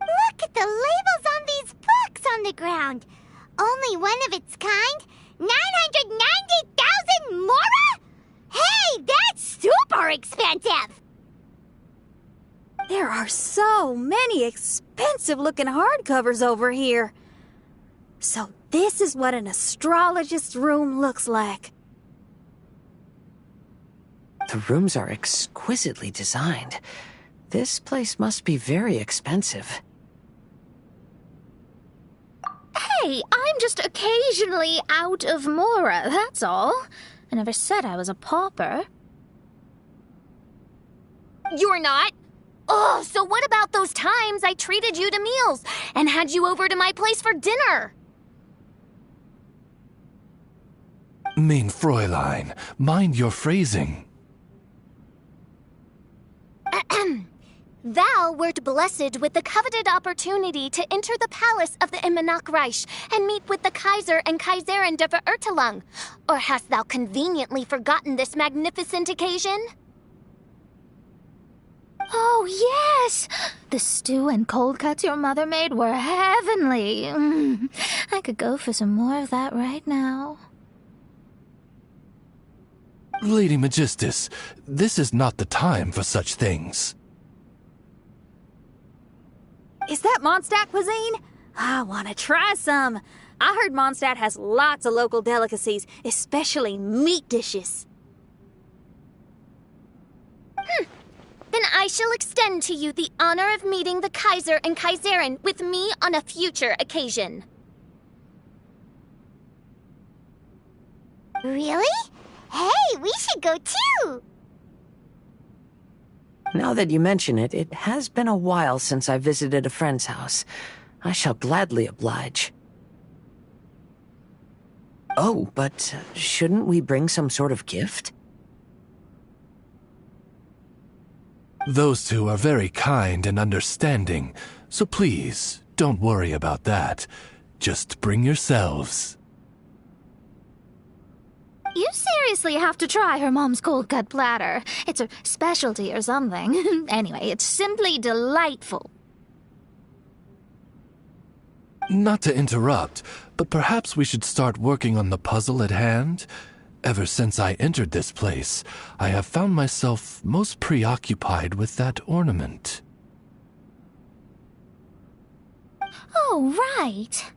[SPEAKER 7] Look at the labels on these books on the ground. Only one of its kind. 999 expensive!
[SPEAKER 3] There are so many expensive-looking hardcovers over here. So this is what an astrologist's room looks like.
[SPEAKER 4] The rooms are exquisitely designed. This place must be very expensive.
[SPEAKER 2] Hey, I'm just occasionally out of Mora, that's all. I never said I was a pauper.
[SPEAKER 5] You're not? Oh, so what about those times I treated you to meals and had you over to my place for dinner?
[SPEAKER 6] Mein Fräulein, mind your phrasing.
[SPEAKER 5] Thou wert blessed with the coveted opportunity to enter the palace of the Immanakreich and meet with the Kaiser and Kaiserin der Verurteilung. Or hast thou conveniently forgotten this magnificent occasion?
[SPEAKER 2] Oh, yes! The stew and cold cuts your mother made were heavenly. I could go for some more of that right now.
[SPEAKER 6] Lady Magistus, this is not the time for such things.
[SPEAKER 3] Is that Mondstadt cuisine? I want to try some. I heard Mondstadt has lots of local delicacies, especially meat dishes.
[SPEAKER 5] Then I shall extend to you the honor of meeting the Kaiser and Kaiserin with me on a future occasion.
[SPEAKER 7] Really? Hey, we should go too!
[SPEAKER 4] Now that you mention it, it has been a while since I visited a friend's house. I shall gladly oblige. Oh, but shouldn't we bring some sort of gift?
[SPEAKER 6] Those two are very kind and understanding, so please, don't worry about that. Just bring yourselves.
[SPEAKER 2] You seriously have to try her mom's cold cut platter. It's her specialty or something. Anyway, it's simply delightful.
[SPEAKER 6] Not to interrupt, but perhaps we should start working on the puzzle at hand? Ever since I entered this place, I have found myself most preoccupied with that ornament.
[SPEAKER 2] Oh, right.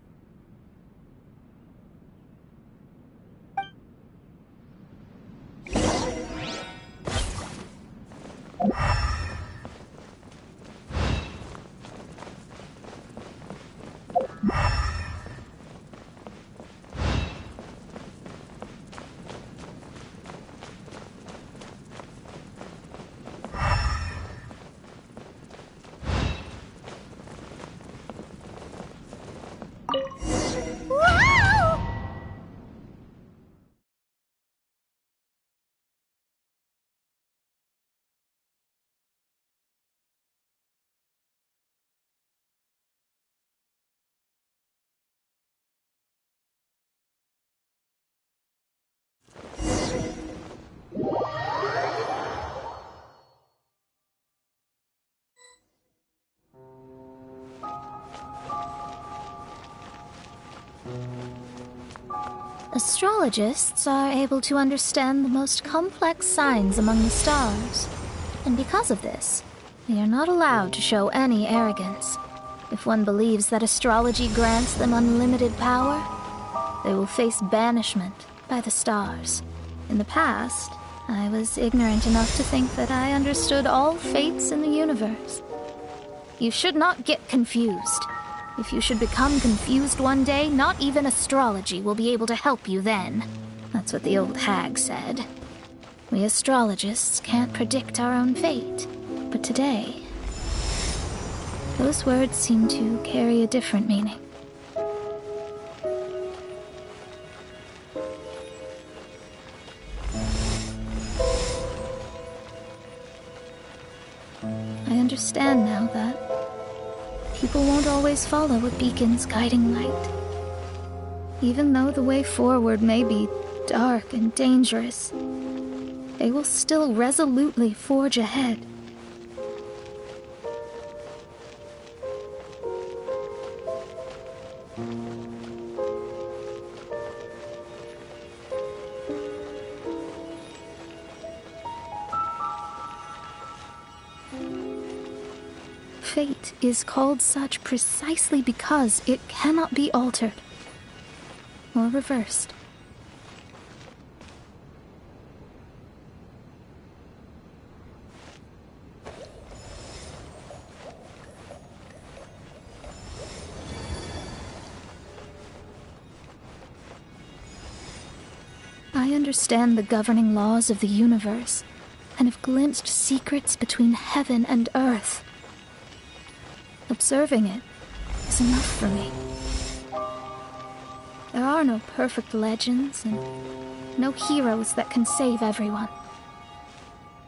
[SPEAKER 2] Astrologists are able to understand the most complex signs among the stars. And because of this, they are not allowed to show any arrogance. If one believes that astrology grants them unlimited power, they will face banishment by the stars. In the past, I was ignorant enough to think that I understood all fates in the universe. You should not get confused. If you should become confused one day, not even astrology will be able to help you then. That's what the old hag said. We astrologists can't predict our own fate. But today, those words seem to carry a different meaning. I understand now that people won't always follow a beacon's guiding light. Even though the way forward may be dark and dangerous, they will still resolutely forge ahead. fate is called such precisely because it cannot be altered or reversed. I understand the governing laws of the universe, and have glimpsed secrets between heaven and earth. Observing it is enough for me. There are no perfect legends, and no heroes that can save everyone.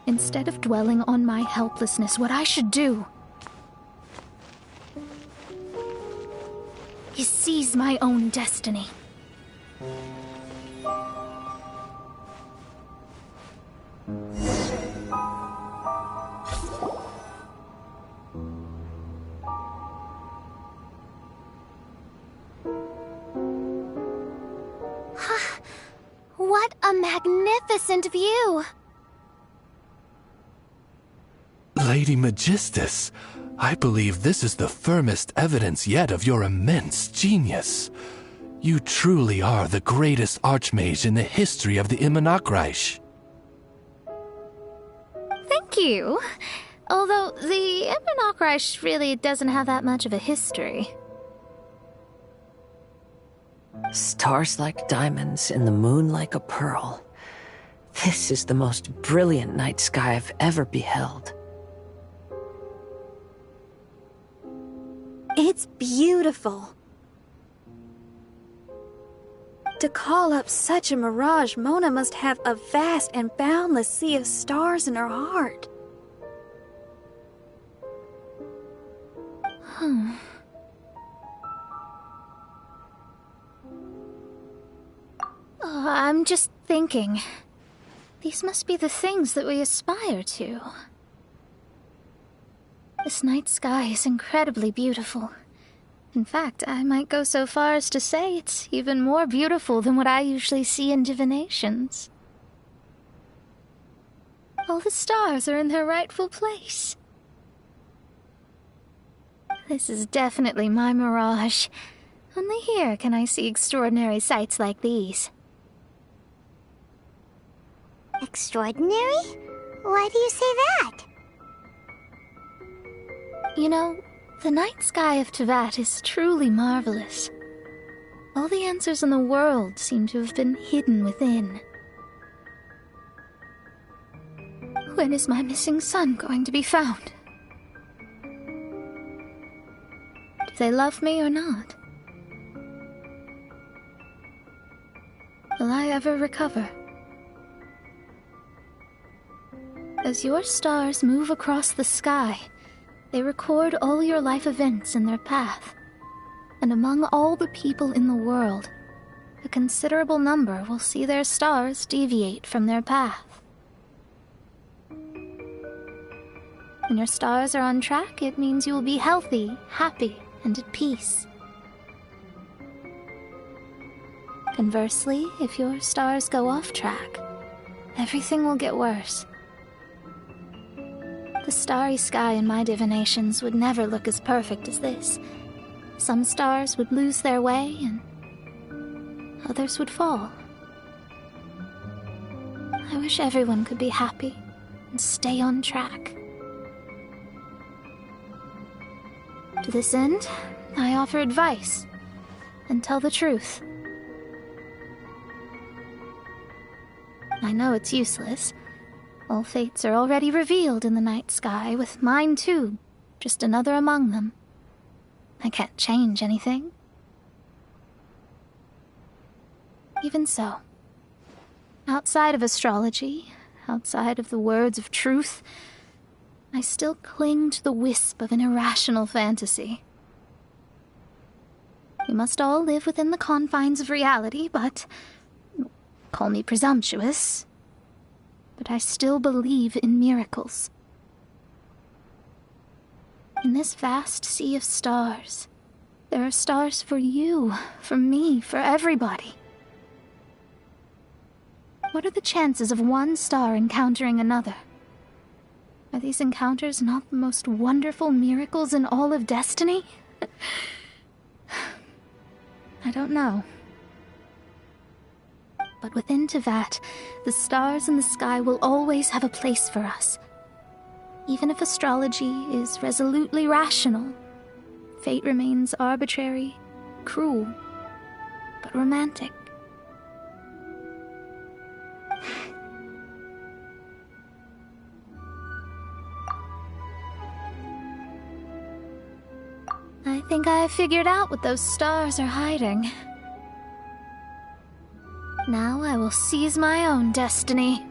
[SPEAKER 2] Instead of dwelling on my helplessness, what I should do is seize my own destiny.
[SPEAKER 5] What a magnificent view!
[SPEAKER 6] Lady Magistus, I believe this is the firmest evidence yet of your immense genius. You truly are the greatest archmage in the history of the Immonakreich.
[SPEAKER 2] Thank you. Although the Immonakreich really doesn't have that much of a history.
[SPEAKER 4] Stars like diamonds and the moon like a pearl. This is the most brilliant night sky I've ever beheld.
[SPEAKER 3] It's beautiful. To call up such a mirage, Mona must have a vast and boundless sea of stars in her heart.
[SPEAKER 2] I'm just thinking. These must be the things that we aspire to. This night sky is incredibly beautiful. In fact, I might go so far as to say it's even more beautiful than what I usually see in divinations. All the stars are in their rightful place. This is definitely my mirage. Only here can I see extraordinary sights like these.
[SPEAKER 7] Extraordinary? Why do you say that?
[SPEAKER 2] You know, the night sky of Tevat is truly marvelous. All the answers in the world seem to have been hidden within. When is my missing son going to be found? Do they love me or not? Will I ever recover? As your stars move across the sky, they record all your life events in their path. And among all the people in the world, a considerable number will see their stars deviate from their path. When your stars are on track, it means you will be healthy, happy, and at peace. Conversely, if your stars go off track, everything will get worse. The starry sky in my divinations would never look as perfect as this. Some stars would lose their way, and others would fall. I wish everyone could be happy and stay on track. To this end, I offer advice and tell the truth. I know it's useless. All fates are already revealed in the night sky, with mine too, just another among them. I can't change anything. Even so, outside of astrology, outside of the words of truth, I still cling to the wisp of an irrational fantasy. We must all live within the confines of reality, but call me presumptuous. But I still believe in miracles. In this vast sea of stars, there are stars for you, for me, for everybody. What are the chances of one star encountering another? Are Are these encounters not the most wonderful miracles in all of Destiny? I don't know. But within Tevat, the stars in the sky will always have a place for us. Even if astrology is resolutely rational, fate remains arbitrary, cruel, but romantic. I think I've figured out what those stars are hiding. Now I will seize my own destiny.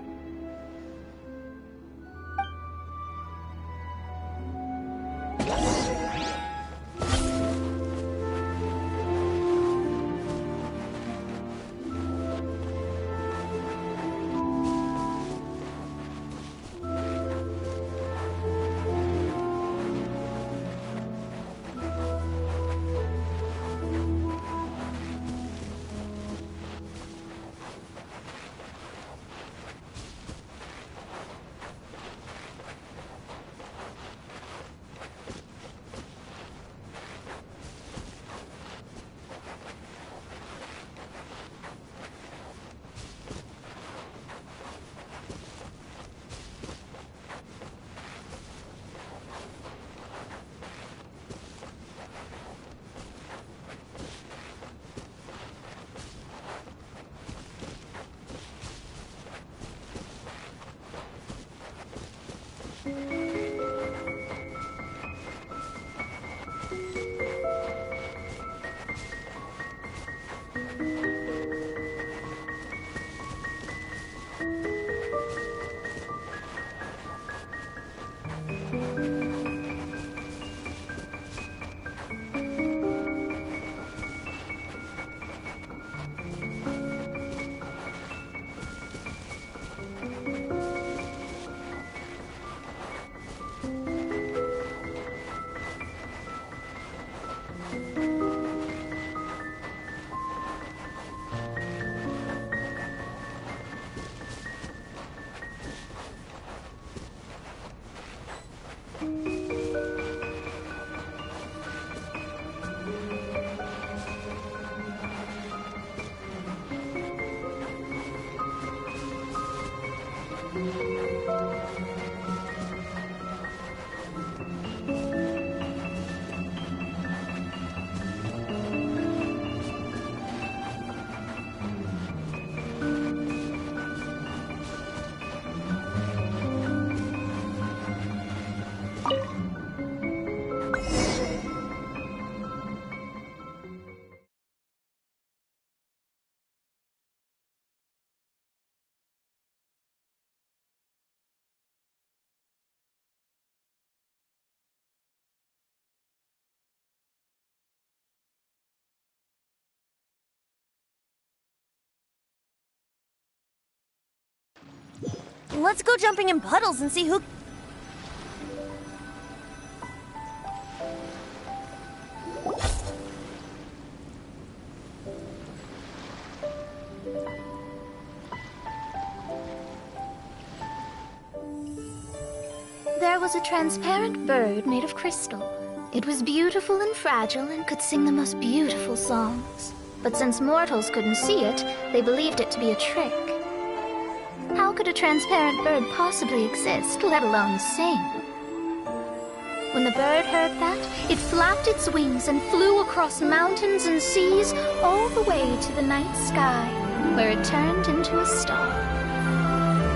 [SPEAKER 5] Let's go jumping in puddles and see who...
[SPEAKER 2] There was a transparent bird made of crystal. It was beautiful and fragile and could sing the most beautiful songs. But since mortals couldn't see it, they believed it to be a trick. How could a transparent bird possibly exist, let alone sing? When the bird heard that, it flapped its wings and flew across mountains and seas all the way to the night sky, where it turned into a star.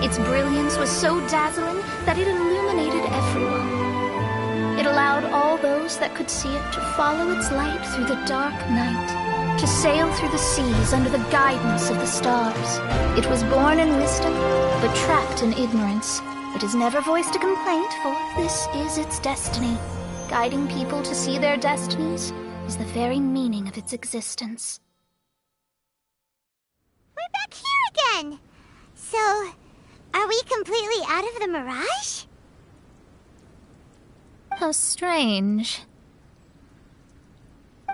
[SPEAKER 2] Its brilliance was so dazzling that it illuminated everyone. It allowed all those that could see it to follow its light through the dark night, to sail through the seas under the guidance of the stars. It was born in wisdom, but trapped in ignorance. It has never voiced a complaint, for this is its destiny. Guiding people to see their destinies is the very meaning of its existence.
[SPEAKER 7] We're back here again! So, are we completely out of the mirage?
[SPEAKER 2] How strange.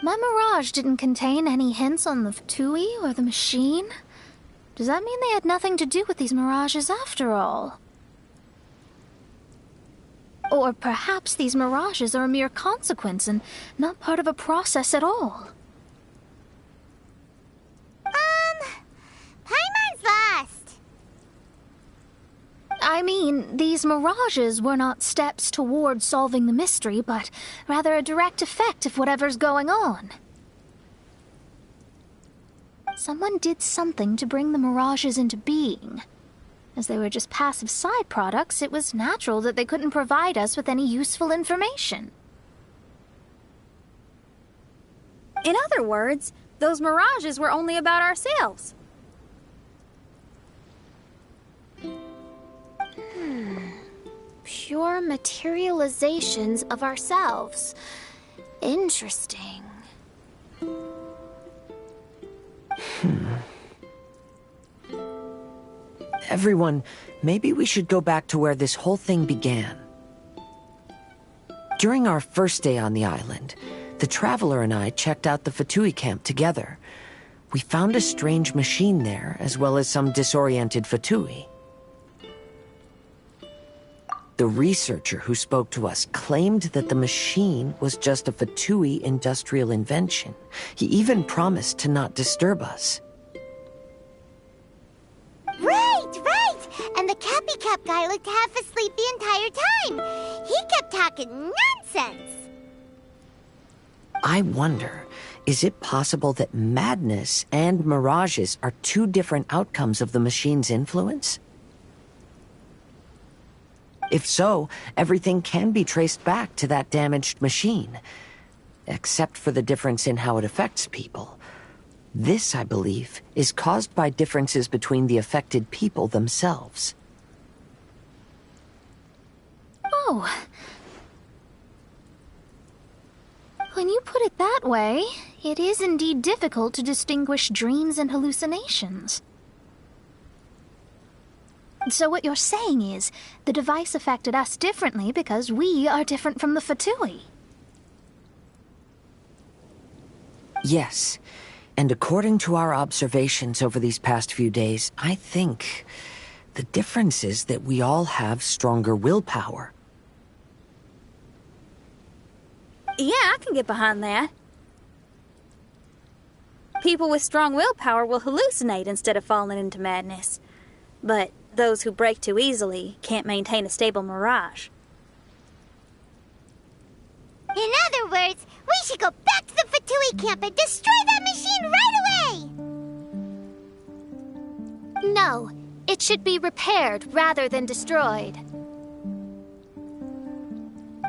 [SPEAKER 2] My mirage didn't contain any hints on the Tui or the machine. Does that mean they had nothing to do with these mirages after all? Or perhaps these mirages are a mere consequence and not part of a process at all.
[SPEAKER 7] Paimon's lost.
[SPEAKER 2] I mean, these mirages were not steps toward solving the mystery, but rather a direct effect of whatever's going on. Someone did something to bring the mirages into being. As they were just passive side products, it was natural that they couldn't provide us with any useful information.
[SPEAKER 3] In other words, those mirages were only about ourselves.
[SPEAKER 5] Pure materializations of ourselves. Interesting.
[SPEAKER 4] Everyone, maybe we should go back to where this whole thing began. During our first day on the island, the Traveler and I checked out the Fatui camp together. We found a strange machine there, as well as some disoriented Fatui. The researcher who spoke to us claimed that the machine was just a Fatui industrial invention. He even promised to not disturb us.
[SPEAKER 7] Right! And the Cappy Cap guy looked half asleep the entire time. He kept talking nonsense.
[SPEAKER 4] I wonder, is it possible that madness and mirages are two different outcomes of the machine's influence? If so, everything can be traced back to that damaged machine, except for the difference in how it affects people. This, I believe, is caused by differences between the affected people themselves.
[SPEAKER 2] Oh. When you put it that way, it is indeed difficult to distinguish dreams and hallucinations. So what you're saying is, the device affected us differently because we are different from the Fatui.
[SPEAKER 4] Yes, and according to our observations over these past few days, I think the difference is that we all have stronger willpower.
[SPEAKER 3] Yeah, I can get behind that. People with strong willpower will hallucinate instead of falling into madness. But those who break too easily can't maintain a stable mirage.
[SPEAKER 7] In other words, we should go back to the Fatui camp and destroy that machine right away!
[SPEAKER 5] No, it should be repaired rather than destroyed.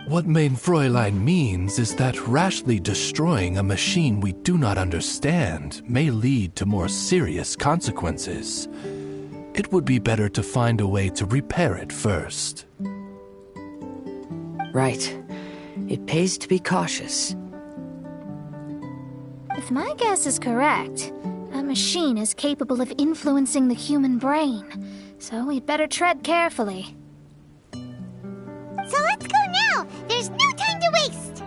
[SPEAKER 6] What mein Fräulein means is that rashly destroying a machine we do not understand may lead to more serious consequences. It would be better to find a way to repair it first.
[SPEAKER 4] Right. It pays to be cautious.
[SPEAKER 2] If my guess is correct, a machine is capable of influencing the human brain, so we'd better tread carefully.
[SPEAKER 7] So let's go now! There's no time to waste!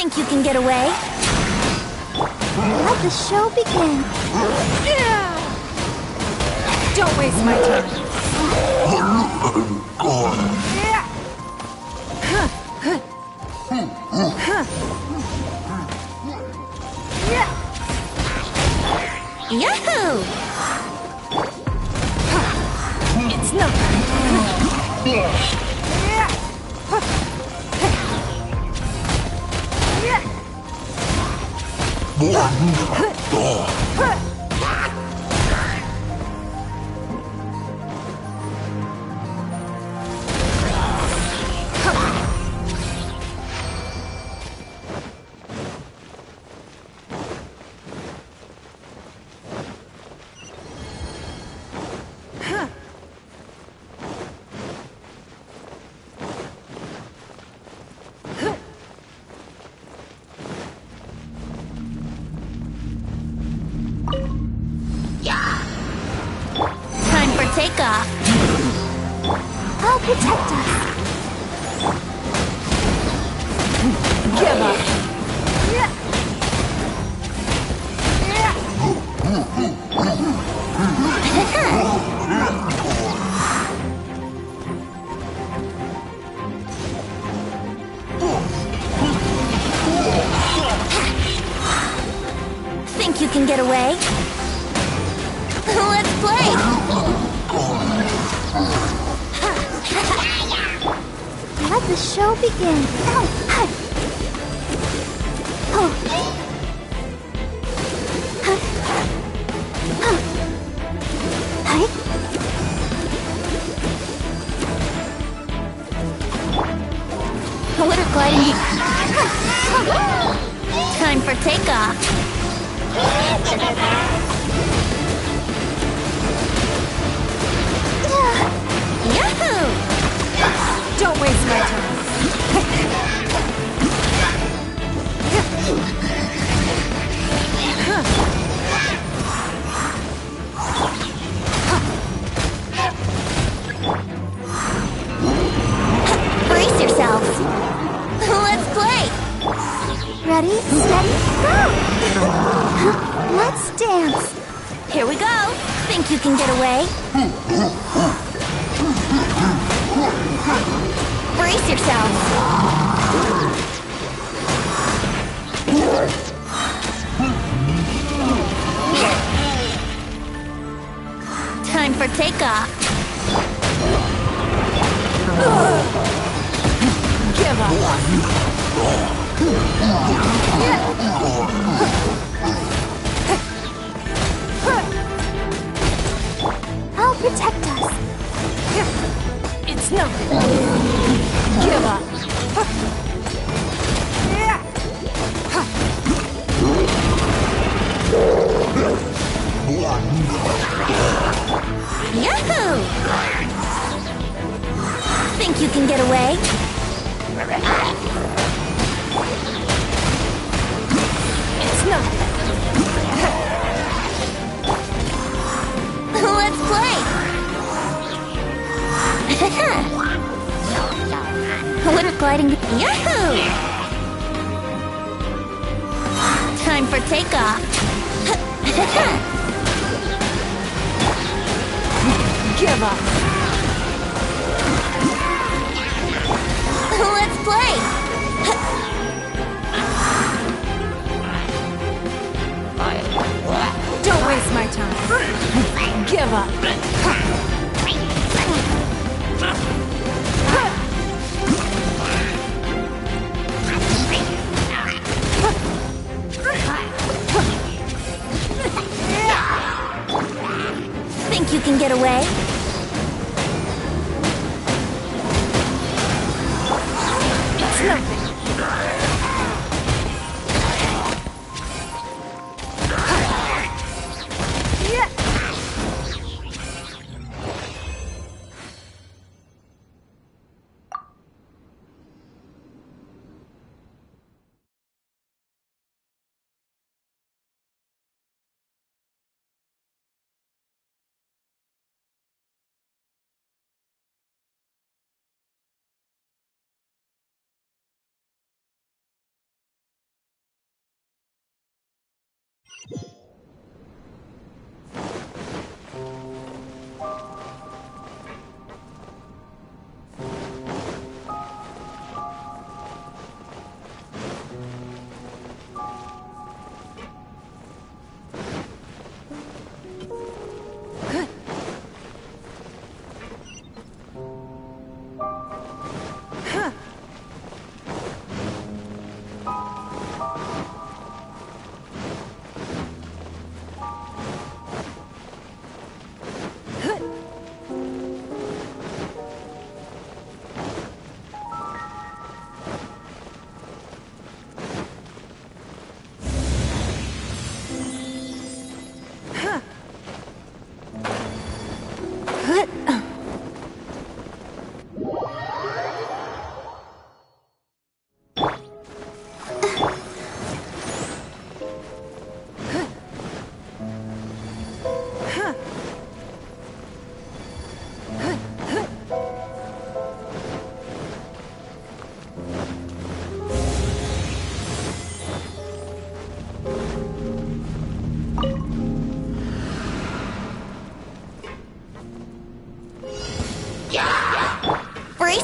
[SPEAKER 5] Think you can get away?
[SPEAKER 2] Let the show begin.
[SPEAKER 1] Don't waste my time.
[SPEAKER 5] Yahoo!
[SPEAKER 1] It's nothing.
[SPEAKER 5] Time for takeoff.
[SPEAKER 2] I'll protect us.
[SPEAKER 1] Give up.
[SPEAKER 5] Think you can get away? Let's play!
[SPEAKER 2] Let the show begin.
[SPEAKER 5] Water gliding. Time for takeoff. Yahoo!
[SPEAKER 1] Don't waste my time.
[SPEAKER 5] Brace yourselves. Let's play.
[SPEAKER 2] Ready, steady, go! Let's dance.
[SPEAKER 5] Here we go. Think you can get away? Brace yourselves. Time for takeoff.
[SPEAKER 1] Give up.
[SPEAKER 2] I'll protect us.
[SPEAKER 1] It's nothing. Give up.
[SPEAKER 5] Yahoo! Think you can get away?
[SPEAKER 1] It's nothing.
[SPEAKER 5] Let's play! Water gliding. Yahoo! Time for takeoff.
[SPEAKER 1] Give up.
[SPEAKER 5] Let's play!
[SPEAKER 1] Don't waste my time. Give up.
[SPEAKER 5] Think you can get away?
[SPEAKER 1] It's nothing.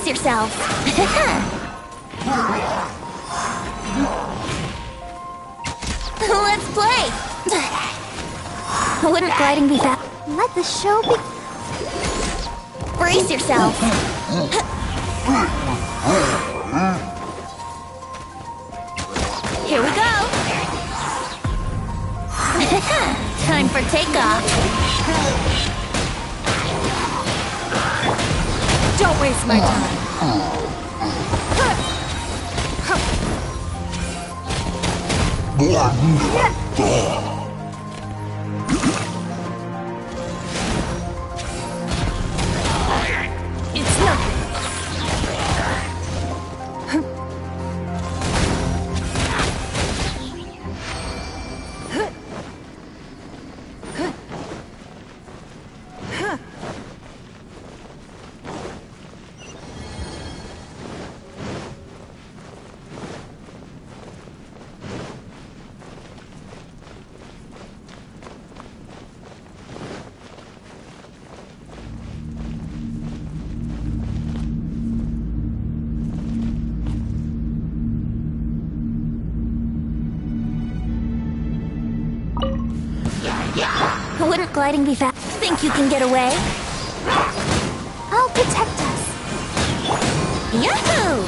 [SPEAKER 5] yourselves. Let's play! Wouldn't gliding be fast?
[SPEAKER 7] Let the show be.
[SPEAKER 5] Brace yourselves. Here we go. Time for takeoff.
[SPEAKER 1] Don't waste my time.
[SPEAKER 3] It's nothing.
[SPEAKER 5] Wouldn't gliding be fast? Think you can get away?
[SPEAKER 7] I'll protect us.
[SPEAKER 5] Yahoo!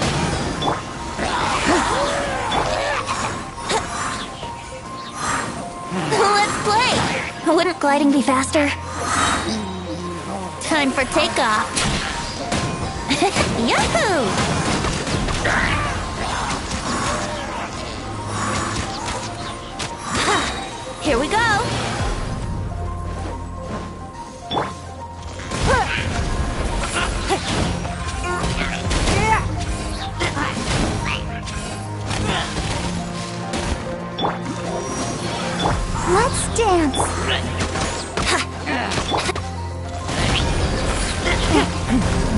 [SPEAKER 5] Let's play! Wouldn't gliding be faster? Time for takeoff. Yahoo! Here we go!
[SPEAKER 7] Let's dance.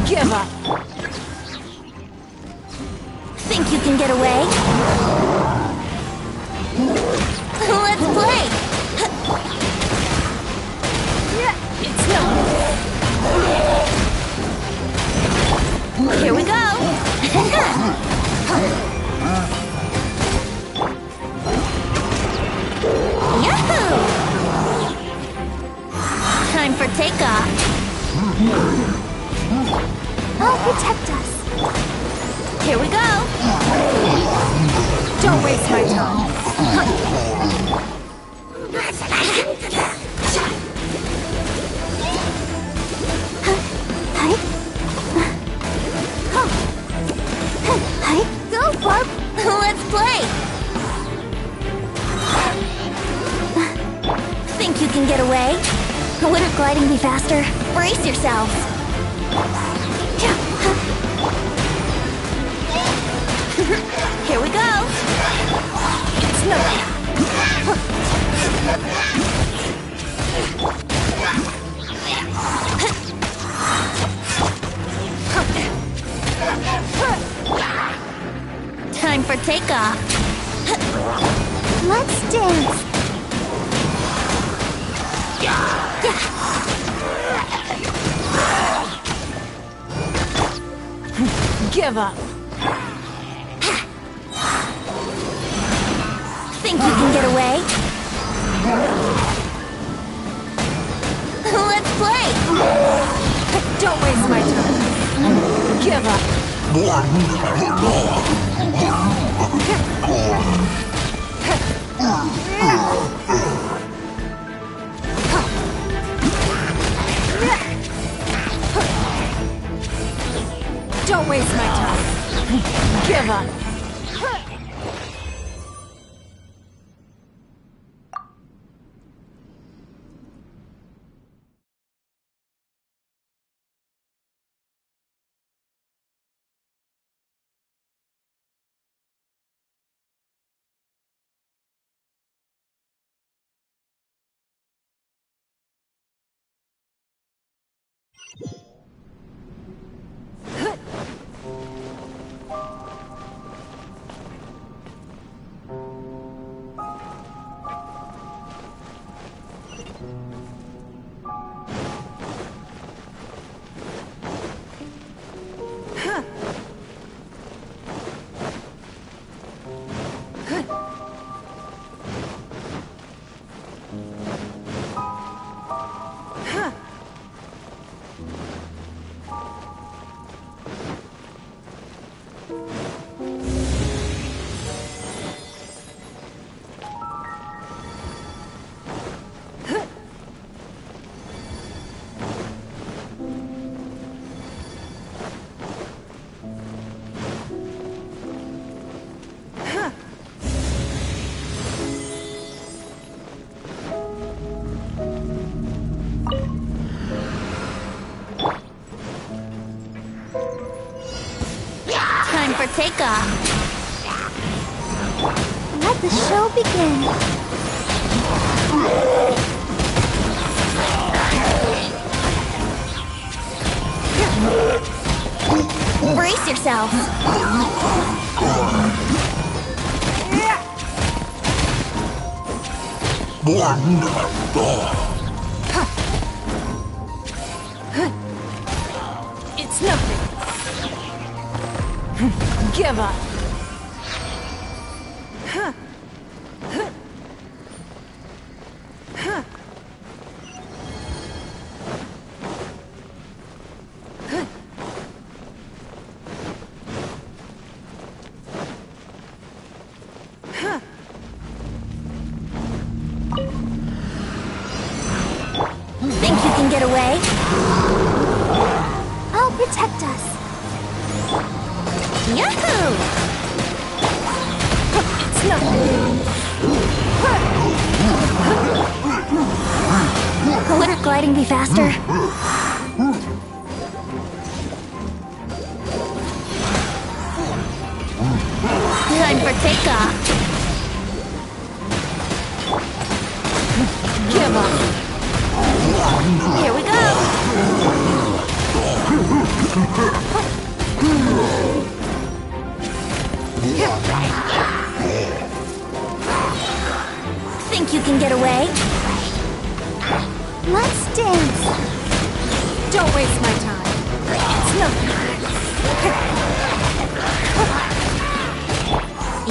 [SPEAKER 1] Give up.
[SPEAKER 5] Think you can get away? Let's play!
[SPEAKER 1] It's nothing.
[SPEAKER 5] Here we go! Yahoo! Time for takeoff.
[SPEAKER 7] I'll protect us.
[SPEAKER 5] Here we go!
[SPEAKER 1] Don't waste my time.
[SPEAKER 7] Go, Barb.
[SPEAKER 5] Let's play! Think you can get away? Wouldn't gliding be faster? Brace yourselves! Here we go!
[SPEAKER 1] It's nothing.
[SPEAKER 5] Time for takeoff!
[SPEAKER 7] Let's dance.
[SPEAKER 1] Give up.
[SPEAKER 5] Think you can get away? Let's play!
[SPEAKER 1] Don't waste my time. Give up. Don't waste my time. Give up.
[SPEAKER 5] takeoff.
[SPEAKER 2] Let the show begin.
[SPEAKER 5] Brace yourself.
[SPEAKER 1] It's nothing. Give up.
[SPEAKER 5] Think you can get away?
[SPEAKER 2] I'll protect us.
[SPEAKER 5] Yahoo!
[SPEAKER 1] It's nothing.
[SPEAKER 5] Wouldn't gliding be faster? Time for takeoff.
[SPEAKER 1] Give up.
[SPEAKER 5] Here we go. Think you can get away?
[SPEAKER 2] Let's dance.
[SPEAKER 1] Don't waste my time. It's nothing.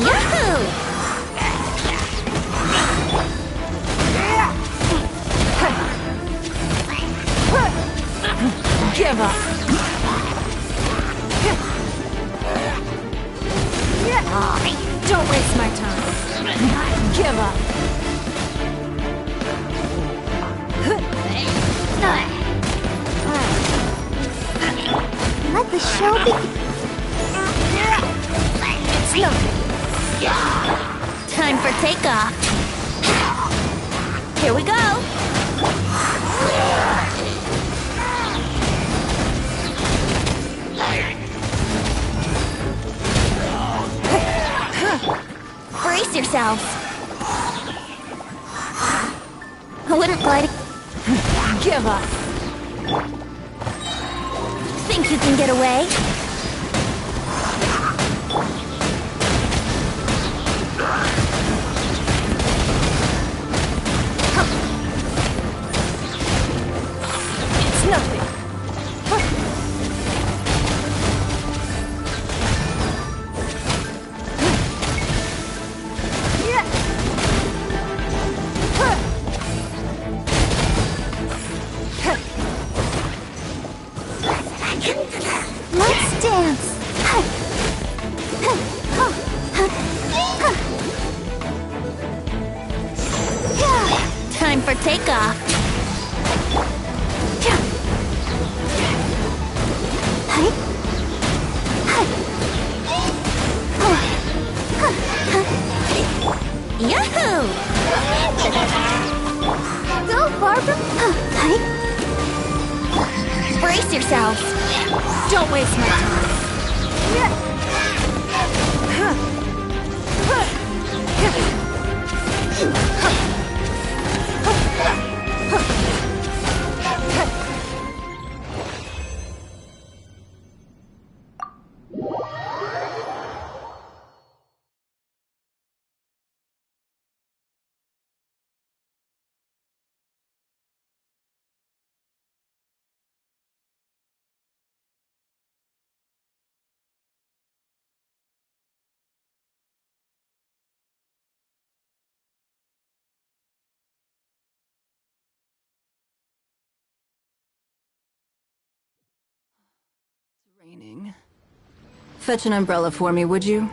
[SPEAKER 5] Yahoo!
[SPEAKER 1] Give up. Don't waste my time. Give up.
[SPEAKER 2] Let the show begin.
[SPEAKER 1] It's nothing.
[SPEAKER 5] Time for takeoff. Here we go. Brace yourselves. I wouldn't glide.
[SPEAKER 1] Give up.
[SPEAKER 5] Think you can get away?
[SPEAKER 1] It's nothing.
[SPEAKER 2] Let's dance.
[SPEAKER 5] Time for takeoff. Yahoo!
[SPEAKER 2] Go, Barbara.
[SPEAKER 5] Brace yourselves.
[SPEAKER 1] Don't waste my time. It's raining. Fetch an umbrella for me, would you?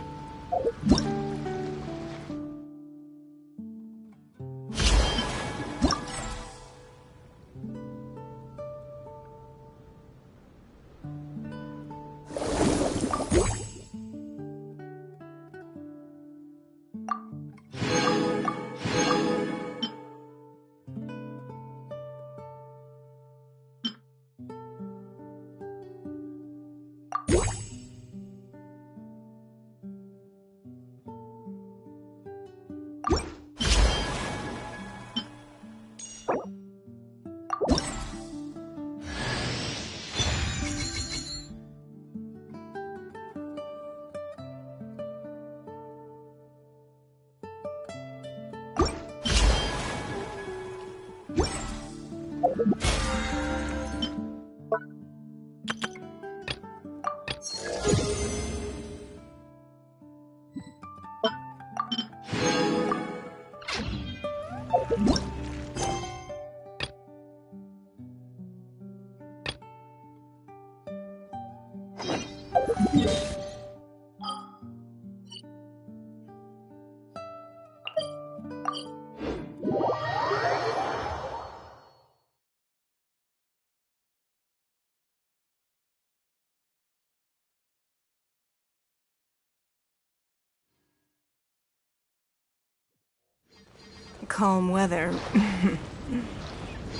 [SPEAKER 1] Calm weather.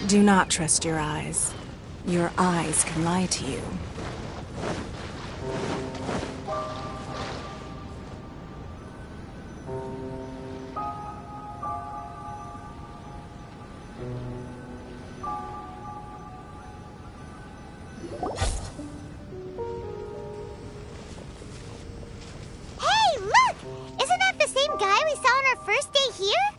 [SPEAKER 1] Do not trust your eyes. Your eyes can lie to you.
[SPEAKER 7] Hey, look! Isn't that the same guy we saw on our first day here?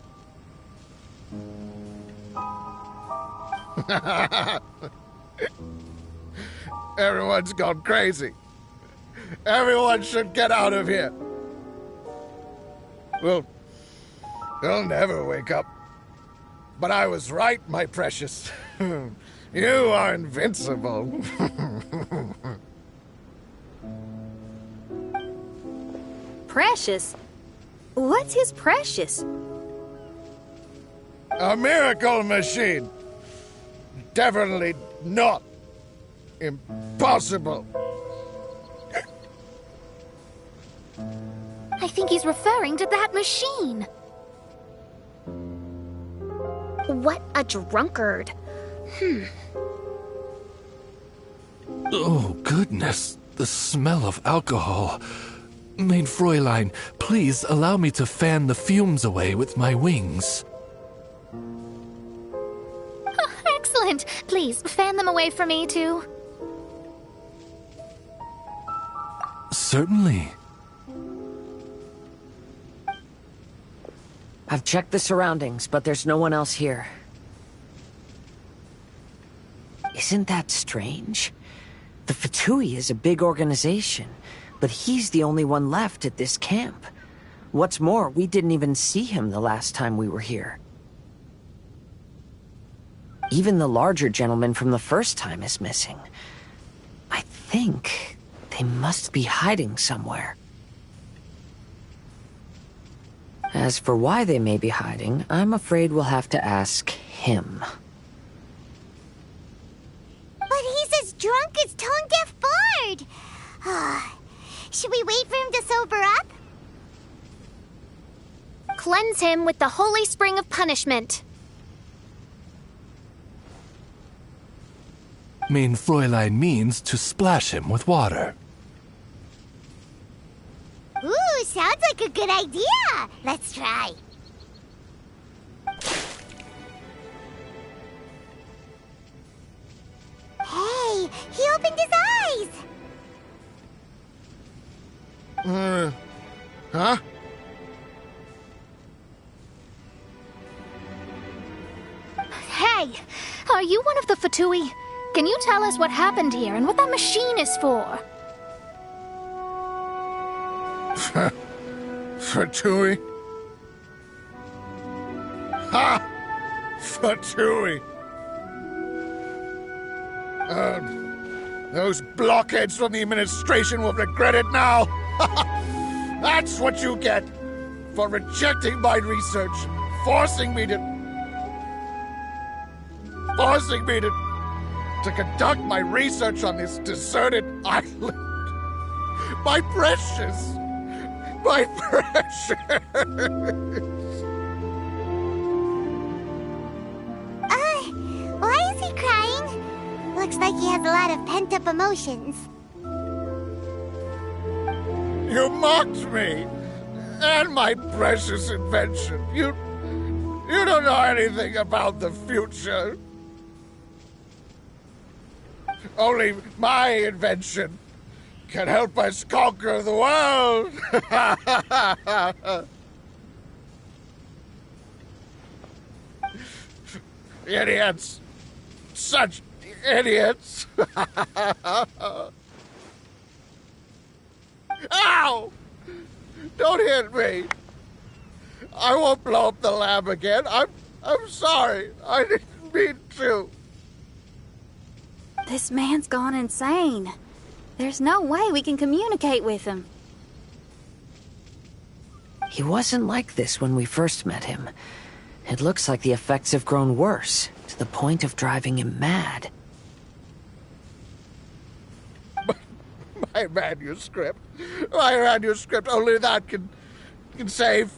[SPEAKER 9] Everyone's gone crazy. Everyone should get out of here. We'll never wake up. But I was right, my precious. You are invincible.
[SPEAKER 3] Precious? What's his precious?
[SPEAKER 9] A miracle machine. Definitely not impossible.
[SPEAKER 2] I think he's referring to that machine.
[SPEAKER 5] What a drunkard.
[SPEAKER 6] Oh, goodness. The smell of alcohol. Maid Fräulein, please allow me to fan the fumes away with my wings.
[SPEAKER 2] Excellent. Please, fan them away for me, too.
[SPEAKER 6] Certainly.
[SPEAKER 4] I've checked the surroundings, but there's no one else here. Isn't that strange? The Fatui is a big organization, but he's the only one left at this camp. What's more, we didn't even see him the last time we were here. Even the larger gentleman from the first time is missing. I think they must be hiding somewhere. As for why they may be hiding, I'm afraid we'll have to ask him.
[SPEAKER 7] But he's as drunk as tone-deaf Bard. Should we wait for him to sober up?
[SPEAKER 5] Cleanse him with the holy spring of punishment.
[SPEAKER 6] Maid Fräulein means to splash him with water.
[SPEAKER 7] Ooh, sounds like a good idea. Let's try. Hey, he opened his eyes.
[SPEAKER 9] Huh?
[SPEAKER 2] Hey, are you one of the Fatui? Can you tell us what happened here and what that machine is for?
[SPEAKER 9] Fatui? Ha! Fatui! Those blockheads from the administration will regret it now! That's what you get for rejecting my research, forcing me to conduct my research on this deserted island. My precious! My precious!
[SPEAKER 7] Why is he crying? Looks like he has a lot of pent-up emotions.
[SPEAKER 9] You mocked me! And my precious invention. You don't know anything about the future. Only my invention can help us conquer the world! Idiots! such idiots! Ow! Don't hit me! I won't blow up the lab again. I'm sorry. I didn't mean to.
[SPEAKER 3] This man's gone insane. There's no way we can communicate with him.
[SPEAKER 4] He wasn't like this when we first met him. It looks like the effects have grown worse, to the point of driving him mad.
[SPEAKER 9] My manuscript. My manuscript. Only that can save.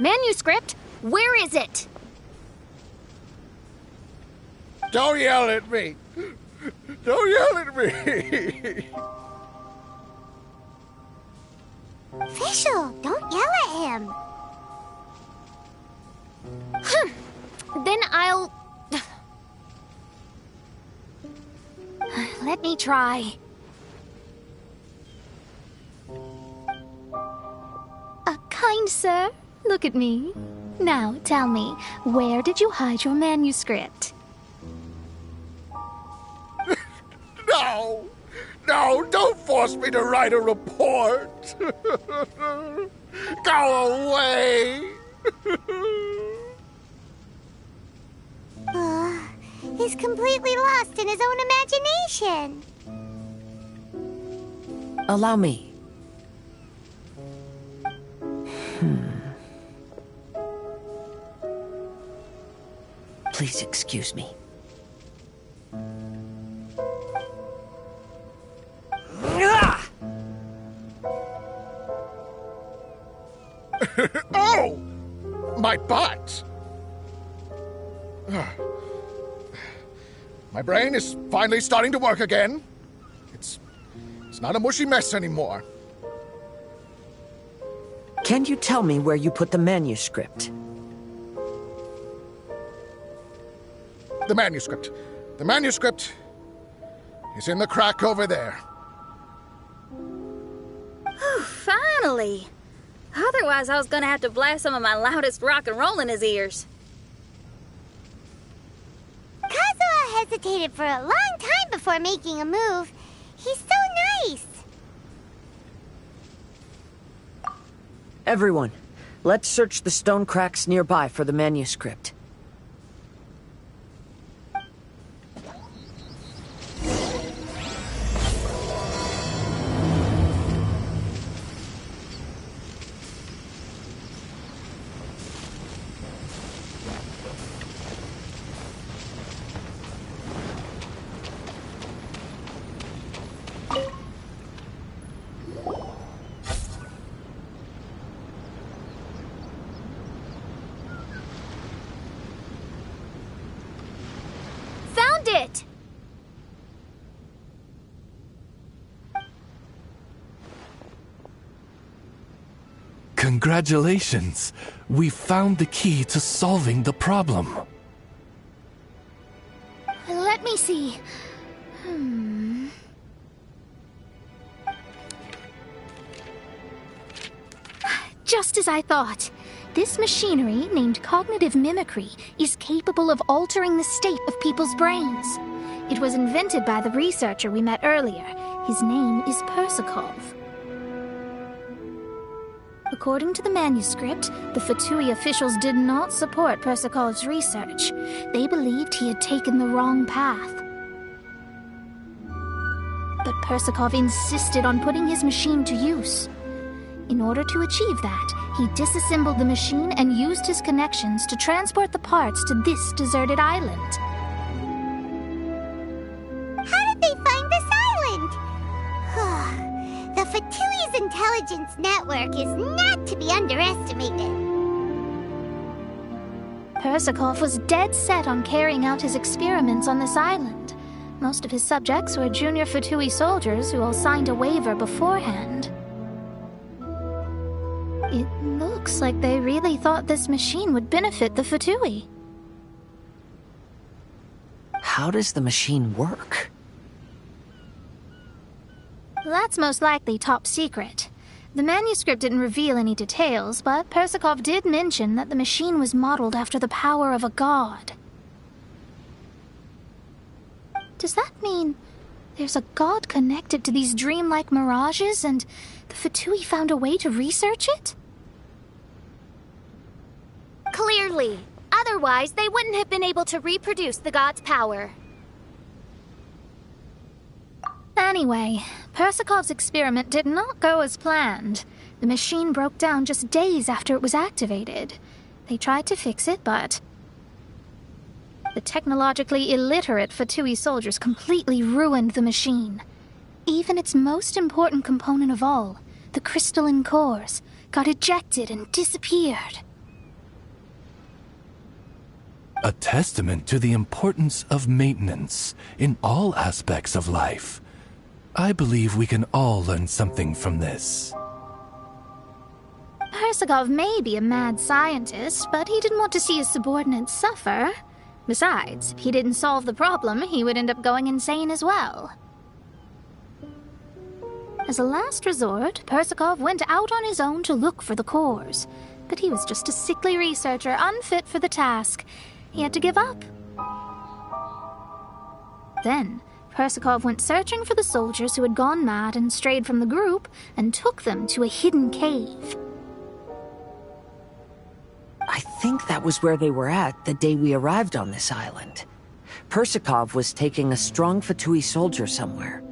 [SPEAKER 5] Manuscript? Where is it?
[SPEAKER 9] Don't yell at me. Don't yell at me.
[SPEAKER 7] Official, don't yell at him.
[SPEAKER 5] Then I'll... Let me try.
[SPEAKER 2] Kind sir, look at me. Now, tell me, where did you hide your manuscript?
[SPEAKER 9] No! No, don't force me to write a report! Go away!
[SPEAKER 7] He's completely lost in his own imagination.
[SPEAKER 4] Allow me. Please excuse me.
[SPEAKER 9] Oh! My butt! My brain is finally starting to work again. It's not a mushy mess anymore.
[SPEAKER 4] Can you tell me where you put the manuscript?
[SPEAKER 9] The manuscript. The manuscript is in the crack over there.
[SPEAKER 3] Finally! Otherwise, I was gonna have to blast some of my loudest rock and roll in his ears.
[SPEAKER 7] Kazuha hesitated for a long time before making a move. He's so nice.
[SPEAKER 4] Everyone, let's search the stone cracks nearby for the manuscript.
[SPEAKER 5] Found it!
[SPEAKER 6] Congratulations! We found the key to solving the problem.
[SPEAKER 2] Let me see. Just as I thought. This machinery, named cognitive mimicry, is capable of altering the state of people's brains. It was invented by the researcher we met earlier. His name is Persakov. According to the manuscript, the Fatui officials did not support Persakov's research. They believed he had taken the wrong path. But Persakov insisted on putting his machine to use. In order to achieve that, he disassembled the machine and used his connections to transport the parts to this deserted island.
[SPEAKER 7] How did they find this island? The Fatui's intelligence network is not to be underestimated.
[SPEAKER 2] Persakov was dead set on carrying out his experiments on this island. Most of his subjects were junior Fatui soldiers who all signed a waiver beforehand. It looks like they really thought this machine would benefit the Fatui.
[SPEAKER 4] How does the machine work?
[SPEAKER 2] That's most likely top secret. The manuscript didn't reveal any details, but Persakov did mention that the machine was modeled after the power of a god. Does that mean there's a god connected to these dreamlike mirages, and the Fatui found a way to research it?
[SPEAKER 5] Clearly. Otherwise, they wouldn't have been able to reproduce the god's power.
[SPEAKER 2] Anyway, Persakov's experiment did not go as planned. The machine broke down just days after it was activated. They tried to fix it, but the technologically illiterate Fatui soldiers completely ruined the machine. Even its most important component of all, the crystalline cores, got ejected and disappeared.
[SPEAKER 6] A testament to the importance of maintenance in all aspects of life. I believe we can all learn something from this.
[SPEAKER 2] Persakov may be a mad scientist, but he didn't want to see his subordinates suffer. Besides, if he didn't solve the problem, he would end up going insane as well. As a last resort, Persakov went out on his own to look for the cores. But he was just a sickly researcher, unfit for the task. He had to give up. Then, Persakov went searching for the soldiers who had gone mad and strayed from the group, and took them to a hidden cave.
[SPEAKER 4] I think that was where they were at the day we arrived on this island. Persakov was taking a strong Fatui soldier somewhere.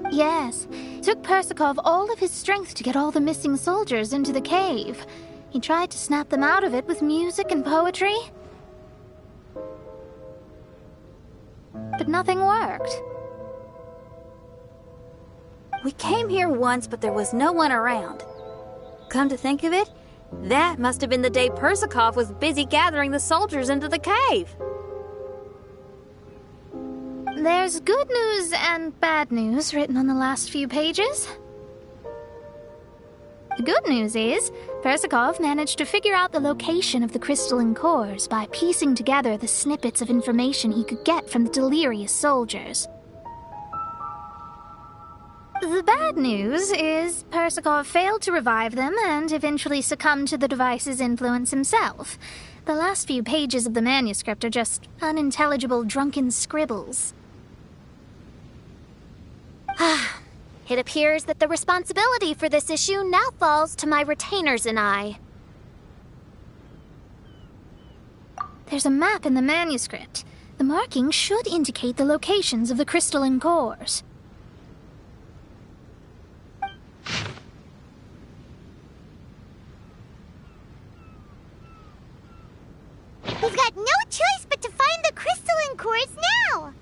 [SPEAKER 2] Yes, it took Persakov all of his strength to get all the missing soldiers into the cave. He tried to snap them out of it with music and poetry, but nothing worked.
[SPEAKER 3] We came here once, but there was no one around. Come to think of it, that must have been the day Persakov was busy gathering the soldiers into the cave.
[SPEAKER 2] There's good news and bad news written on the last few pages. The good news is, Persakov managed to figure out the location of the crystalline cores by piecing together the snippets of information he could get from the delirious soldiers. The bad news is Persakov failed to revive them and eventually succumbed to the device's influence himself. The last few pages of the manuscript are just unintelligible drunken scribbles.
[SPEAKER 5] It appears that the responsibility for this issue now falls to my retainers and I.
[SPEAKER 2] There's a map in the manuscript. The markings should indicate the locations of the crystalline cores.
[SPEAKER 7] We've got no choice but to find the crystalline cores now!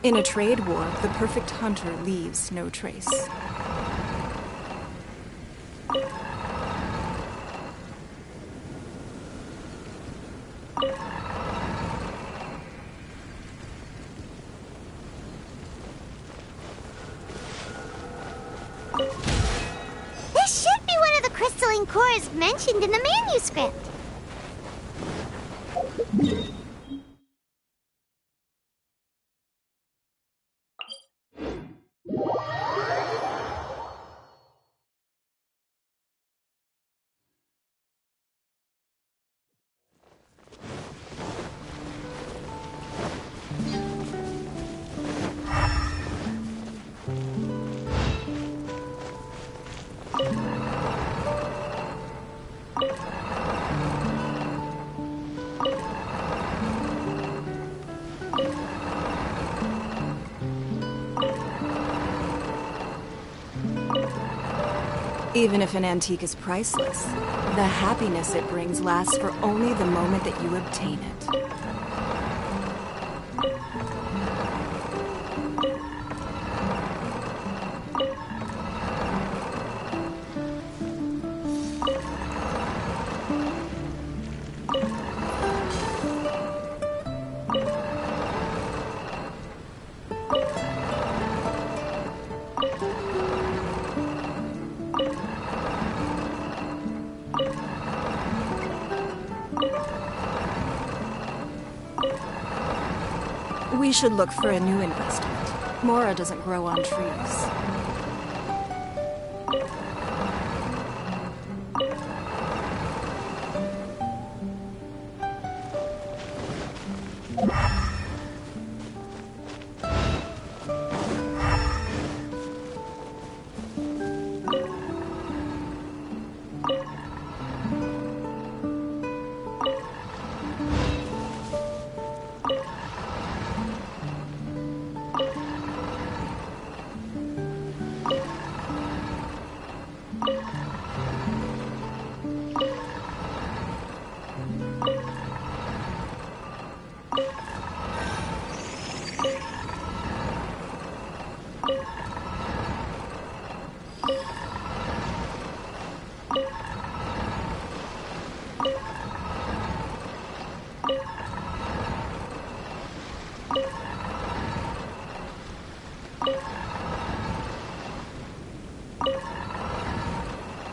[SPEAKER 1] In a trade war, the perfect hunter leaves no trace.
[SPEAKER 7] This should be one of the crystalline cores mentioned in the manuscript.
[SPEAKER 1] Even if an antique is priceless, the happiness it brings lasts for only the moment that you obtain it. We should look for a new investment. Mora doesn't grow on trees.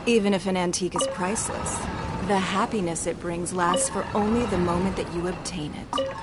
[SPEAKER 1] Even if an antique is priceless, the happiness it brings lasts for only the moment that you obtain it.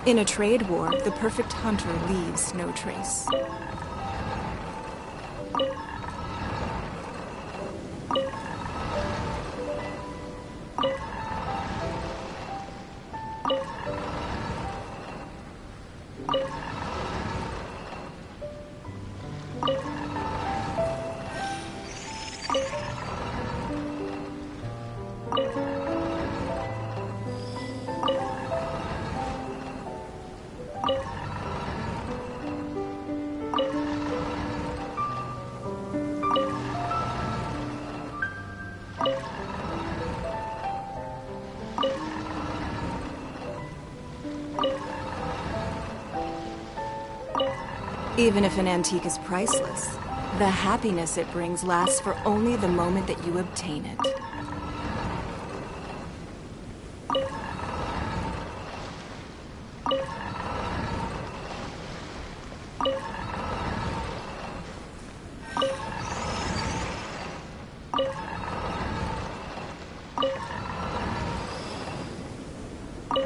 [SPEAKER 1] In a trade war, the perfect hunter leaves no trace. Even if an antique is priceless, the happiness it brings lasts for only the moment that you obtain it. We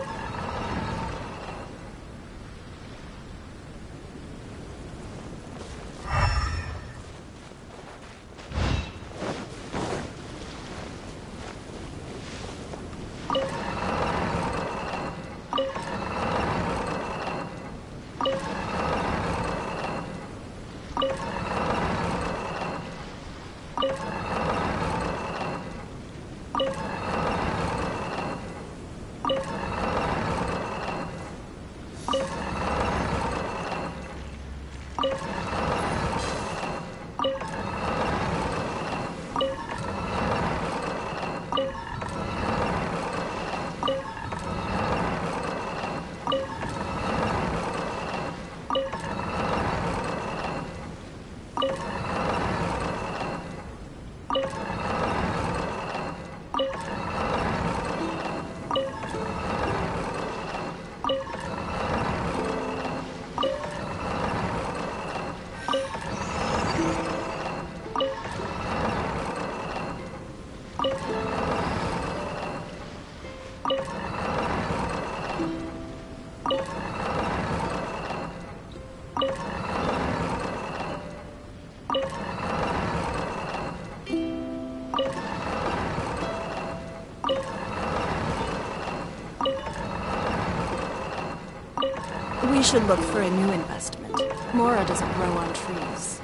[SPEAKER 1] should look for a new investment. Mora doesn't grow on trees.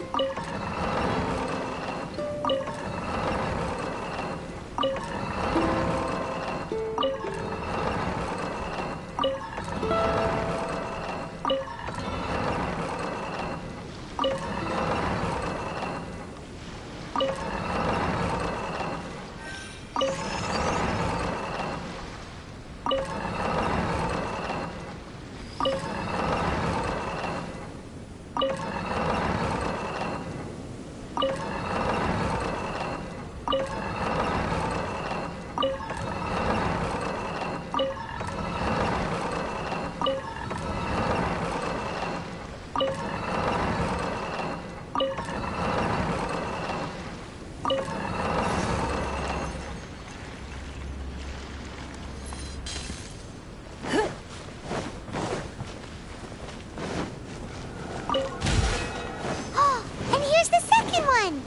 [SPEAKER 7] And here's the second one!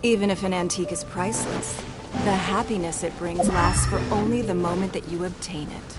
[SPEAKER 1] Even if an antique is priceless, the happiness it brings lasts for only the moment that you obtain it.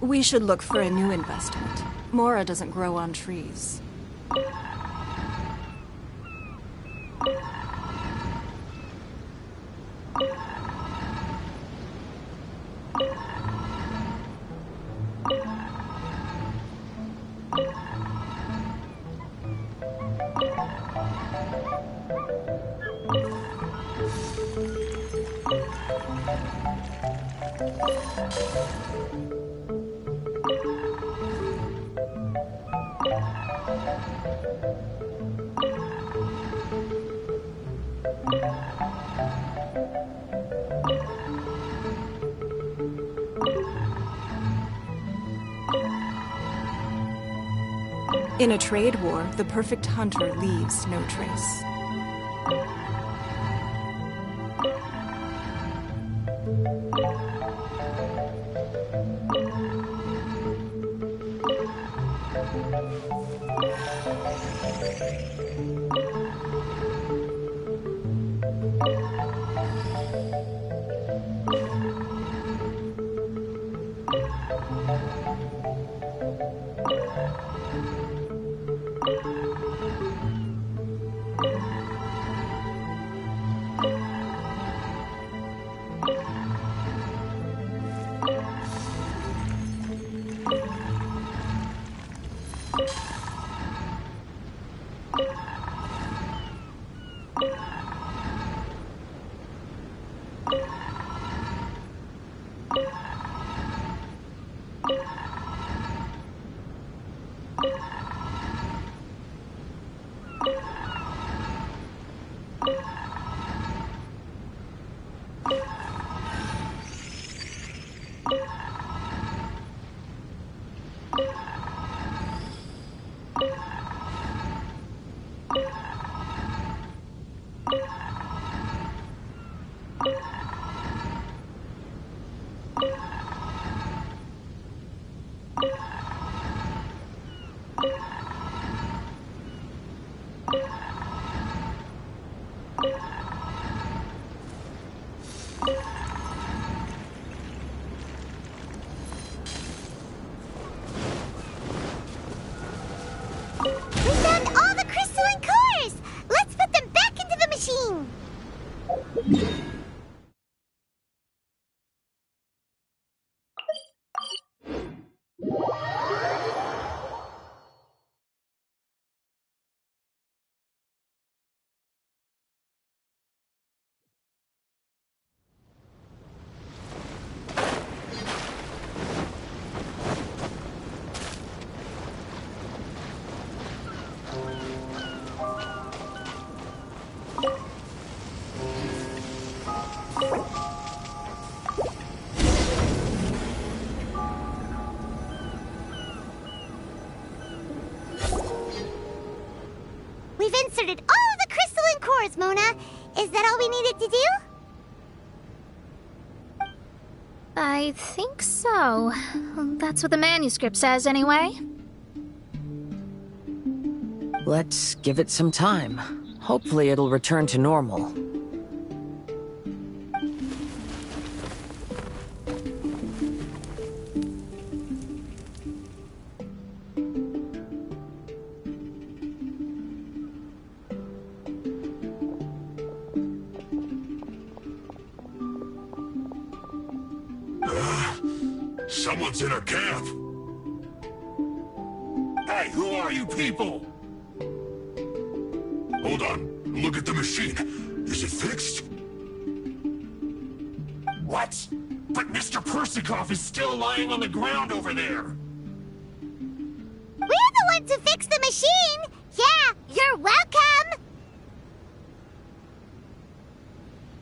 [SPEAKER 1] We should look for a new investment. Mora doesn't grow on trees. In a trade war, the perfect hunter leaves no trace.
[SPEAKER 7] We've inserted all of the crystalline cores, Mona. Is that all we needed to do?
[SPEAKER 2] I think so. That's what the manuscript says, anyway.
[SPEAKER 4] Let's give it some time. Hopefully it'll return to normal.
[SPEAKER 10] Someone's in our camp. Hey, who are you people? Hold on. Look at the machine. Is it fixed? What? But Mr. Persikov is still lying on the ground over there.
[SPEAKER 7] We're the ones who fixed the machine! Yeah, you're welcome!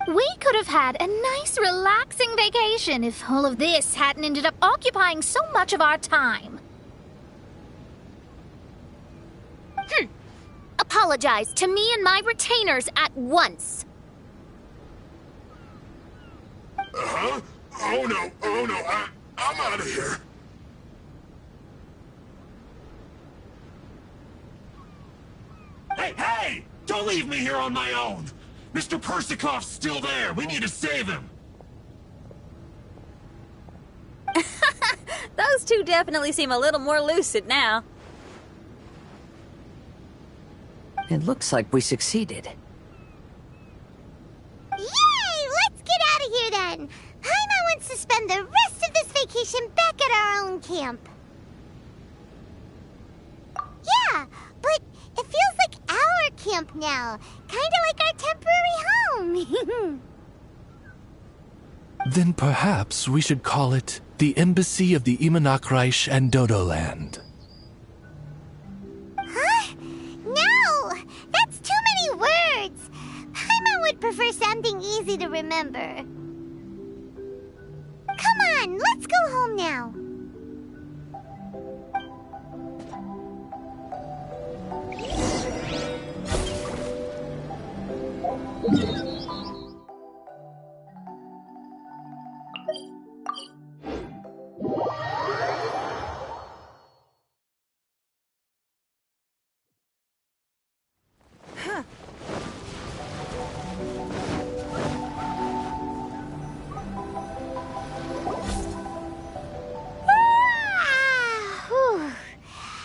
[SPEAKER 2] We could have had a nice, relaxing vacation if all of this hadn't ended up occupying so much of our time.
[SPEAKER 5] Apologize to me and my retainers at once.
[SPEAKER 10] Uh-huh? Oh no, I'm out of here. Hey! Don't leave me here on my own! Mr. Persikov's still there! We need to save him!
[SPEAKER 3] Those Those two definitely seem a little more lucid now.
[SPEAKER 4] It looks like we succeeded.
[SPEAKER 7] Yay! Let's get out of here then! Paimon wants to spend the rest of this vacation back at our own camp. Yeah, but it feels like our camp now. Kinda like our temporary home.
[SPEAKER 6] Then perhaps we should call it the Embassy of the Imanakreich and Dodoland.
[SPEAKER 7] Huh? No! That's too many words! Paimon would prefer something easy to remember. Come on, let's go home now.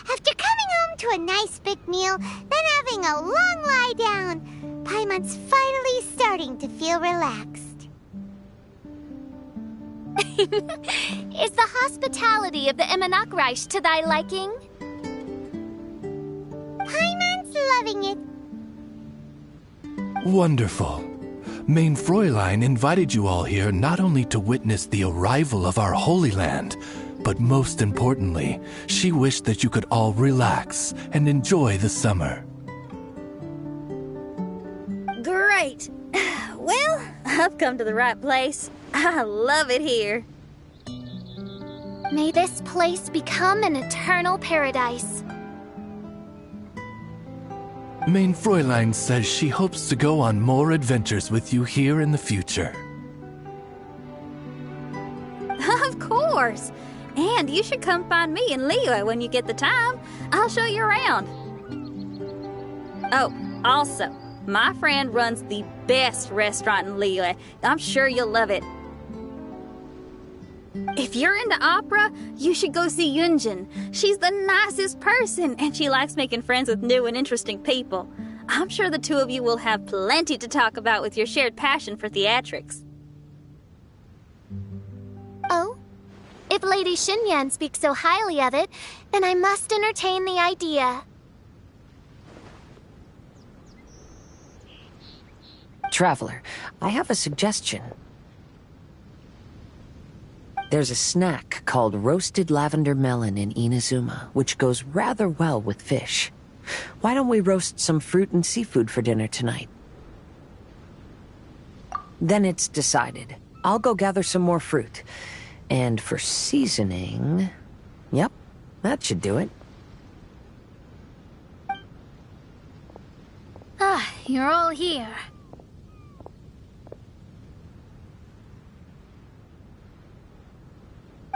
[SPEAKER 7] After coming home to a nice big meal, then having a long lie down, Paimon's finally starting to feel relaxed.
[SPEAKER 5] Is the hospitality of the Imanakreich to thy liking?
[SPEAKER 7] Paimon's loving it.
[SPEAKER 6] Wonderful. Main Fräulein invited you all here not only to witness the arrival of our Holy Land, but most importantly, she wished that you could all relax and enjoy the summer.
[SPEAKER 3] Great. Well, I've come to the right place. I love it here.
[SPEAKER 5] May this place become an eternal paradise.
[SPEAKER 6] Main Fräulein says she hopes to go on more adventures with you here in the future.
[SPEAKER 3] Of course. And you should come find me in Liyue when you get the time. I'll show you around. Oh, also, my friend runs the best restaurant in Liyue. I'm sure you'll love it. If you're into opera, you should go see Yunjin. She's the nicest person, and she likes making friends with new and interesting people. I'm sure the two of you will have plenty to talk about with your shared passion for theatrics.
[SPEAKER 5] Oh? If Lady Xinyan speaks so highly of it, then I must entertain the idea.
[SPEAKER 4] Traveler, I have a suggestion. There's a snack called roasted lavender melon in Inazuma, which goes rather well with fish. Why don't we roast some fruit and seafood for dinner tonight? Then it's decided. I'll go gather some more fruit. And for seasoning... Yep, that should do it.
[SPEAKER 2] Ah, you're all here.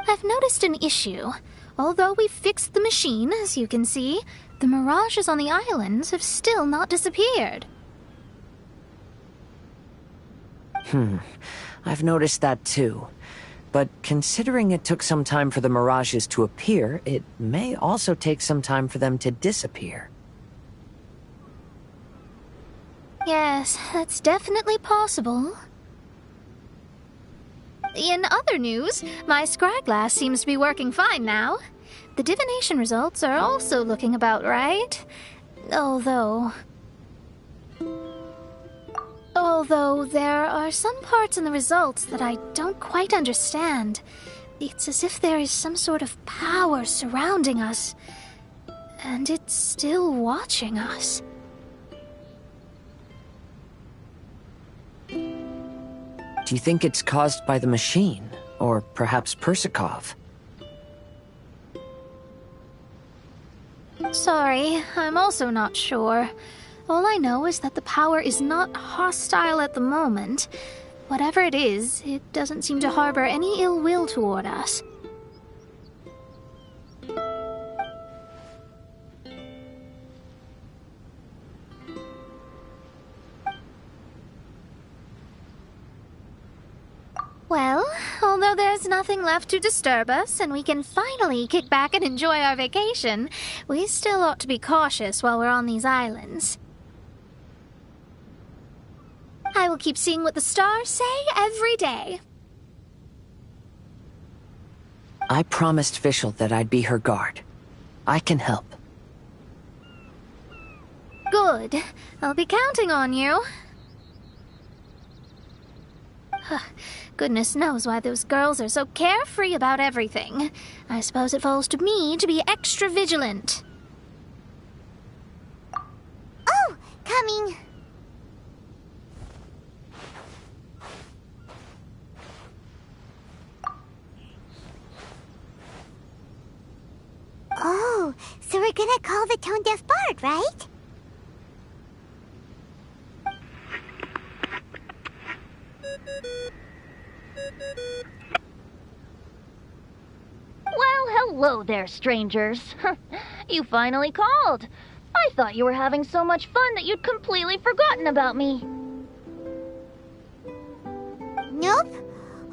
[SPEAKER 2] I've noticed an issue. Although we've fixed the machine, as you can see, the mirages on the islands have still not disappeared.
[SPEAKER 4] I've noticed that too. But considering it took some time for the mirages to appear, it may also take some time for them to disappear.
[SPEAKER 2] Yes, that's definitely possible. In other news, my scryglass seems to be working fine now. The divination results are also looking about right. Although there are some parts in the results that I don't quite understand. It's as if there is some sort of power surrounding us, and it's still watching us.
[SPEAKER 4] Do you think it's caused by the machine? Or perhaps Persikov?
[SPEAKER 2] Sorry, I'm also not sure. All I know is that the power is not hostile at the moment. Whatever it is, it doesn't seem to harbor any ill will toward us. Well, although there's nothing left to disturb us and we can finally kick back and enjoy our vacation, we still ought to be cautious while we're on these islands. I will keep seeing what the stars say every day.
[SPEAKER 4] I promised Fischl that I'd be her guard. I can help.
[SPEAKER 2] Good. I'll be counting on you. Goodness knows why those girls are so carefree about everything. I suppose it falls to me to be extra vigilant.
[SPEAKER 7] Oh, coming. Oh, so we're gonna call the tone-deaf bard, right?
[SPEAKER 11] Well, hello there, strangers. You finally called. I thought you were having so much fun that you'd completely forgotten about me.
[SPEAKER 7] Nope.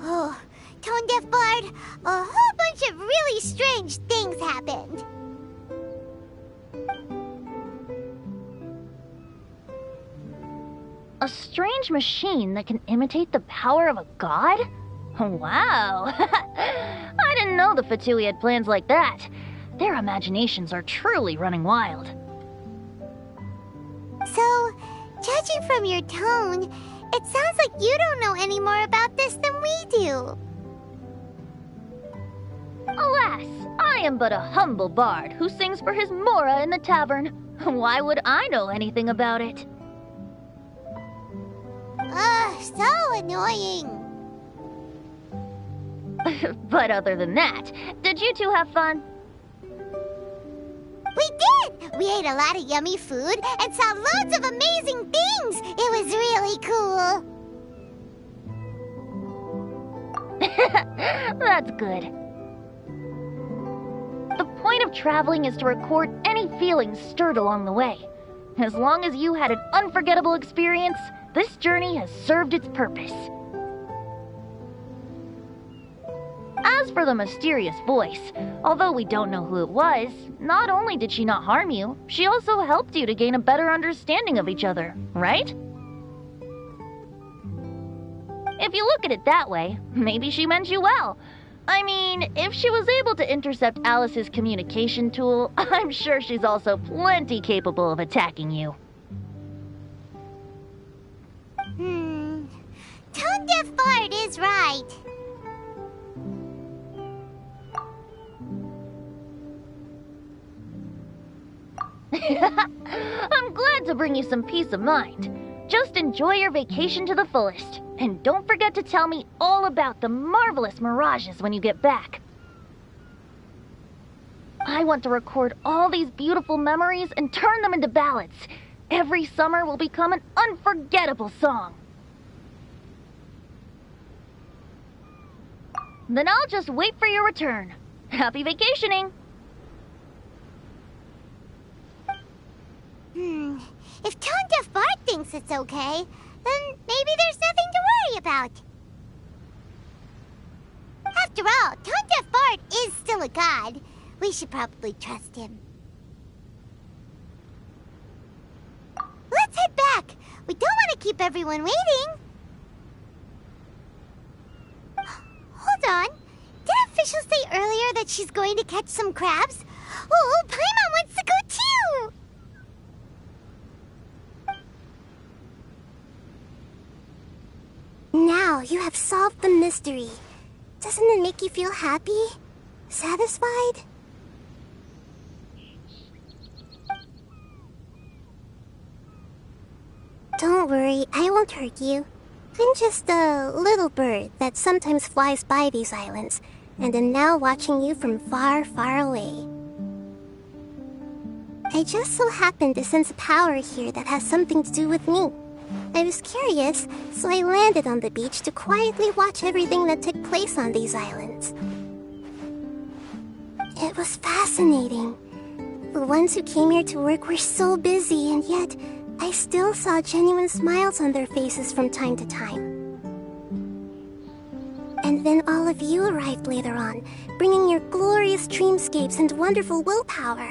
[SPEAKER 7] Oh, tone-deaf bard, a whole bunch of really strange things happened.
[SPEAKER 11] A strange machine that can imitate the power of a god? Wow. I didn't know the Fatui had plans like that. Their imaginations are truly running wild.
[SPEAKER 7] So, judging from your tone, it sounds like you don't know any more about this than we do.
[SPEAKER 11] Alas, I am but a humble bard who sings for his Mora in the tavern. Why would I know anything about it?
[SPEAKER 7] Ugh, so annoying.
[SPEAKER 11] But other than that, did you two have fun?
[SPEAKER 7] We did! We ate a lot of yummy food and saw loads of amazing things! It was really cool!
[SPEAKER 11] That's good. The point of traveling is to record any feelings stirred along the way. As long as you had an unforgettable experience, this journey has served its purpose. As for the mysterious voice, although we don't know who it was, not only did she not harm you, she also helped you to gain a better understanding of each other, right? If you look at it that way, maybe she meant you well. I mean, if she was able to intercept Alice's communication tool, I'm sure she's also plenty capable of attacking you.
[SPEAKER 7] Tone-deaf bard is right.
[SPEAKER 11] I'm glad to bring you some peace of mind. Just enjoy your vacation to the fullest. And don't forget to tell me all about the marvelous mirages when you get back. I want to record all these beautiful memories and turn them into ballads. Every summer will become an unforgettable song. Then I'll just wait for your return. Happy vacationing!
[SPEAKER 7] If tone-deaf bard thinks it's okay, then maybe there's nothing to worry about. After all, tone-deaf bard is still a god. We should probably trust him. Let's head back. We don't want to keep everyone waiting. Hold on. Didn't Fischl say earlier that she's going to catch some crabs? Oh, Paimon wants to go too! Now you have solved the mystery. Doesn't it make you feel happy? Satisfied? Don't worry, I won't hurt you. I'm just a little bird that sometimes flies by these islands, and am now watching you from far, far away. I just so happened to sense a power here that has something to do with me. I was curious, so I landed on the beach to quietly watch everything that took place on these islands. It was fascinating. The ones who came here to work were so busy, and yet I still saw genuine smiles on their faces from time to time. And then all of you arrived later on, bringing your glorious dreamscapes and wonderful willpower.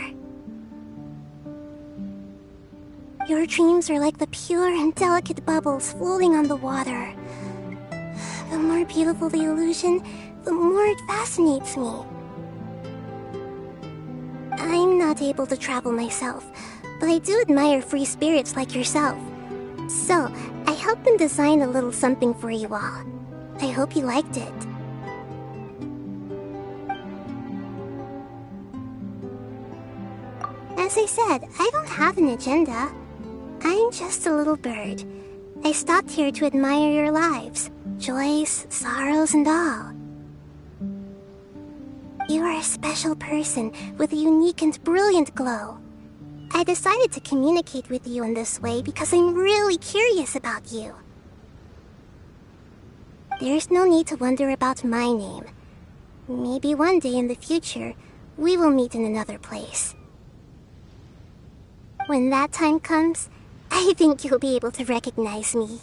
[SPEAKER 7] Your dreams are like the pure and delicate bubbles floating on the water. The more beautiful the illusion, the more it fascinates me. I'm not able to travel myself, but I do admire free spirits like yourself. So, I helped them design a little something for you all. I hope you liked it. As I said, I don't have an agenda. I'm just a little bird. I stopped here to admire your lives, joys, sorrows, and all. You are a special person with a unique and brilliant glow. I decided to communicate with you in this way because I'm really curious about you. There's no need to wonder about my name. Maybe one day in the future, we will meet in another place. When that time comes, I think you'll be able to recognize me.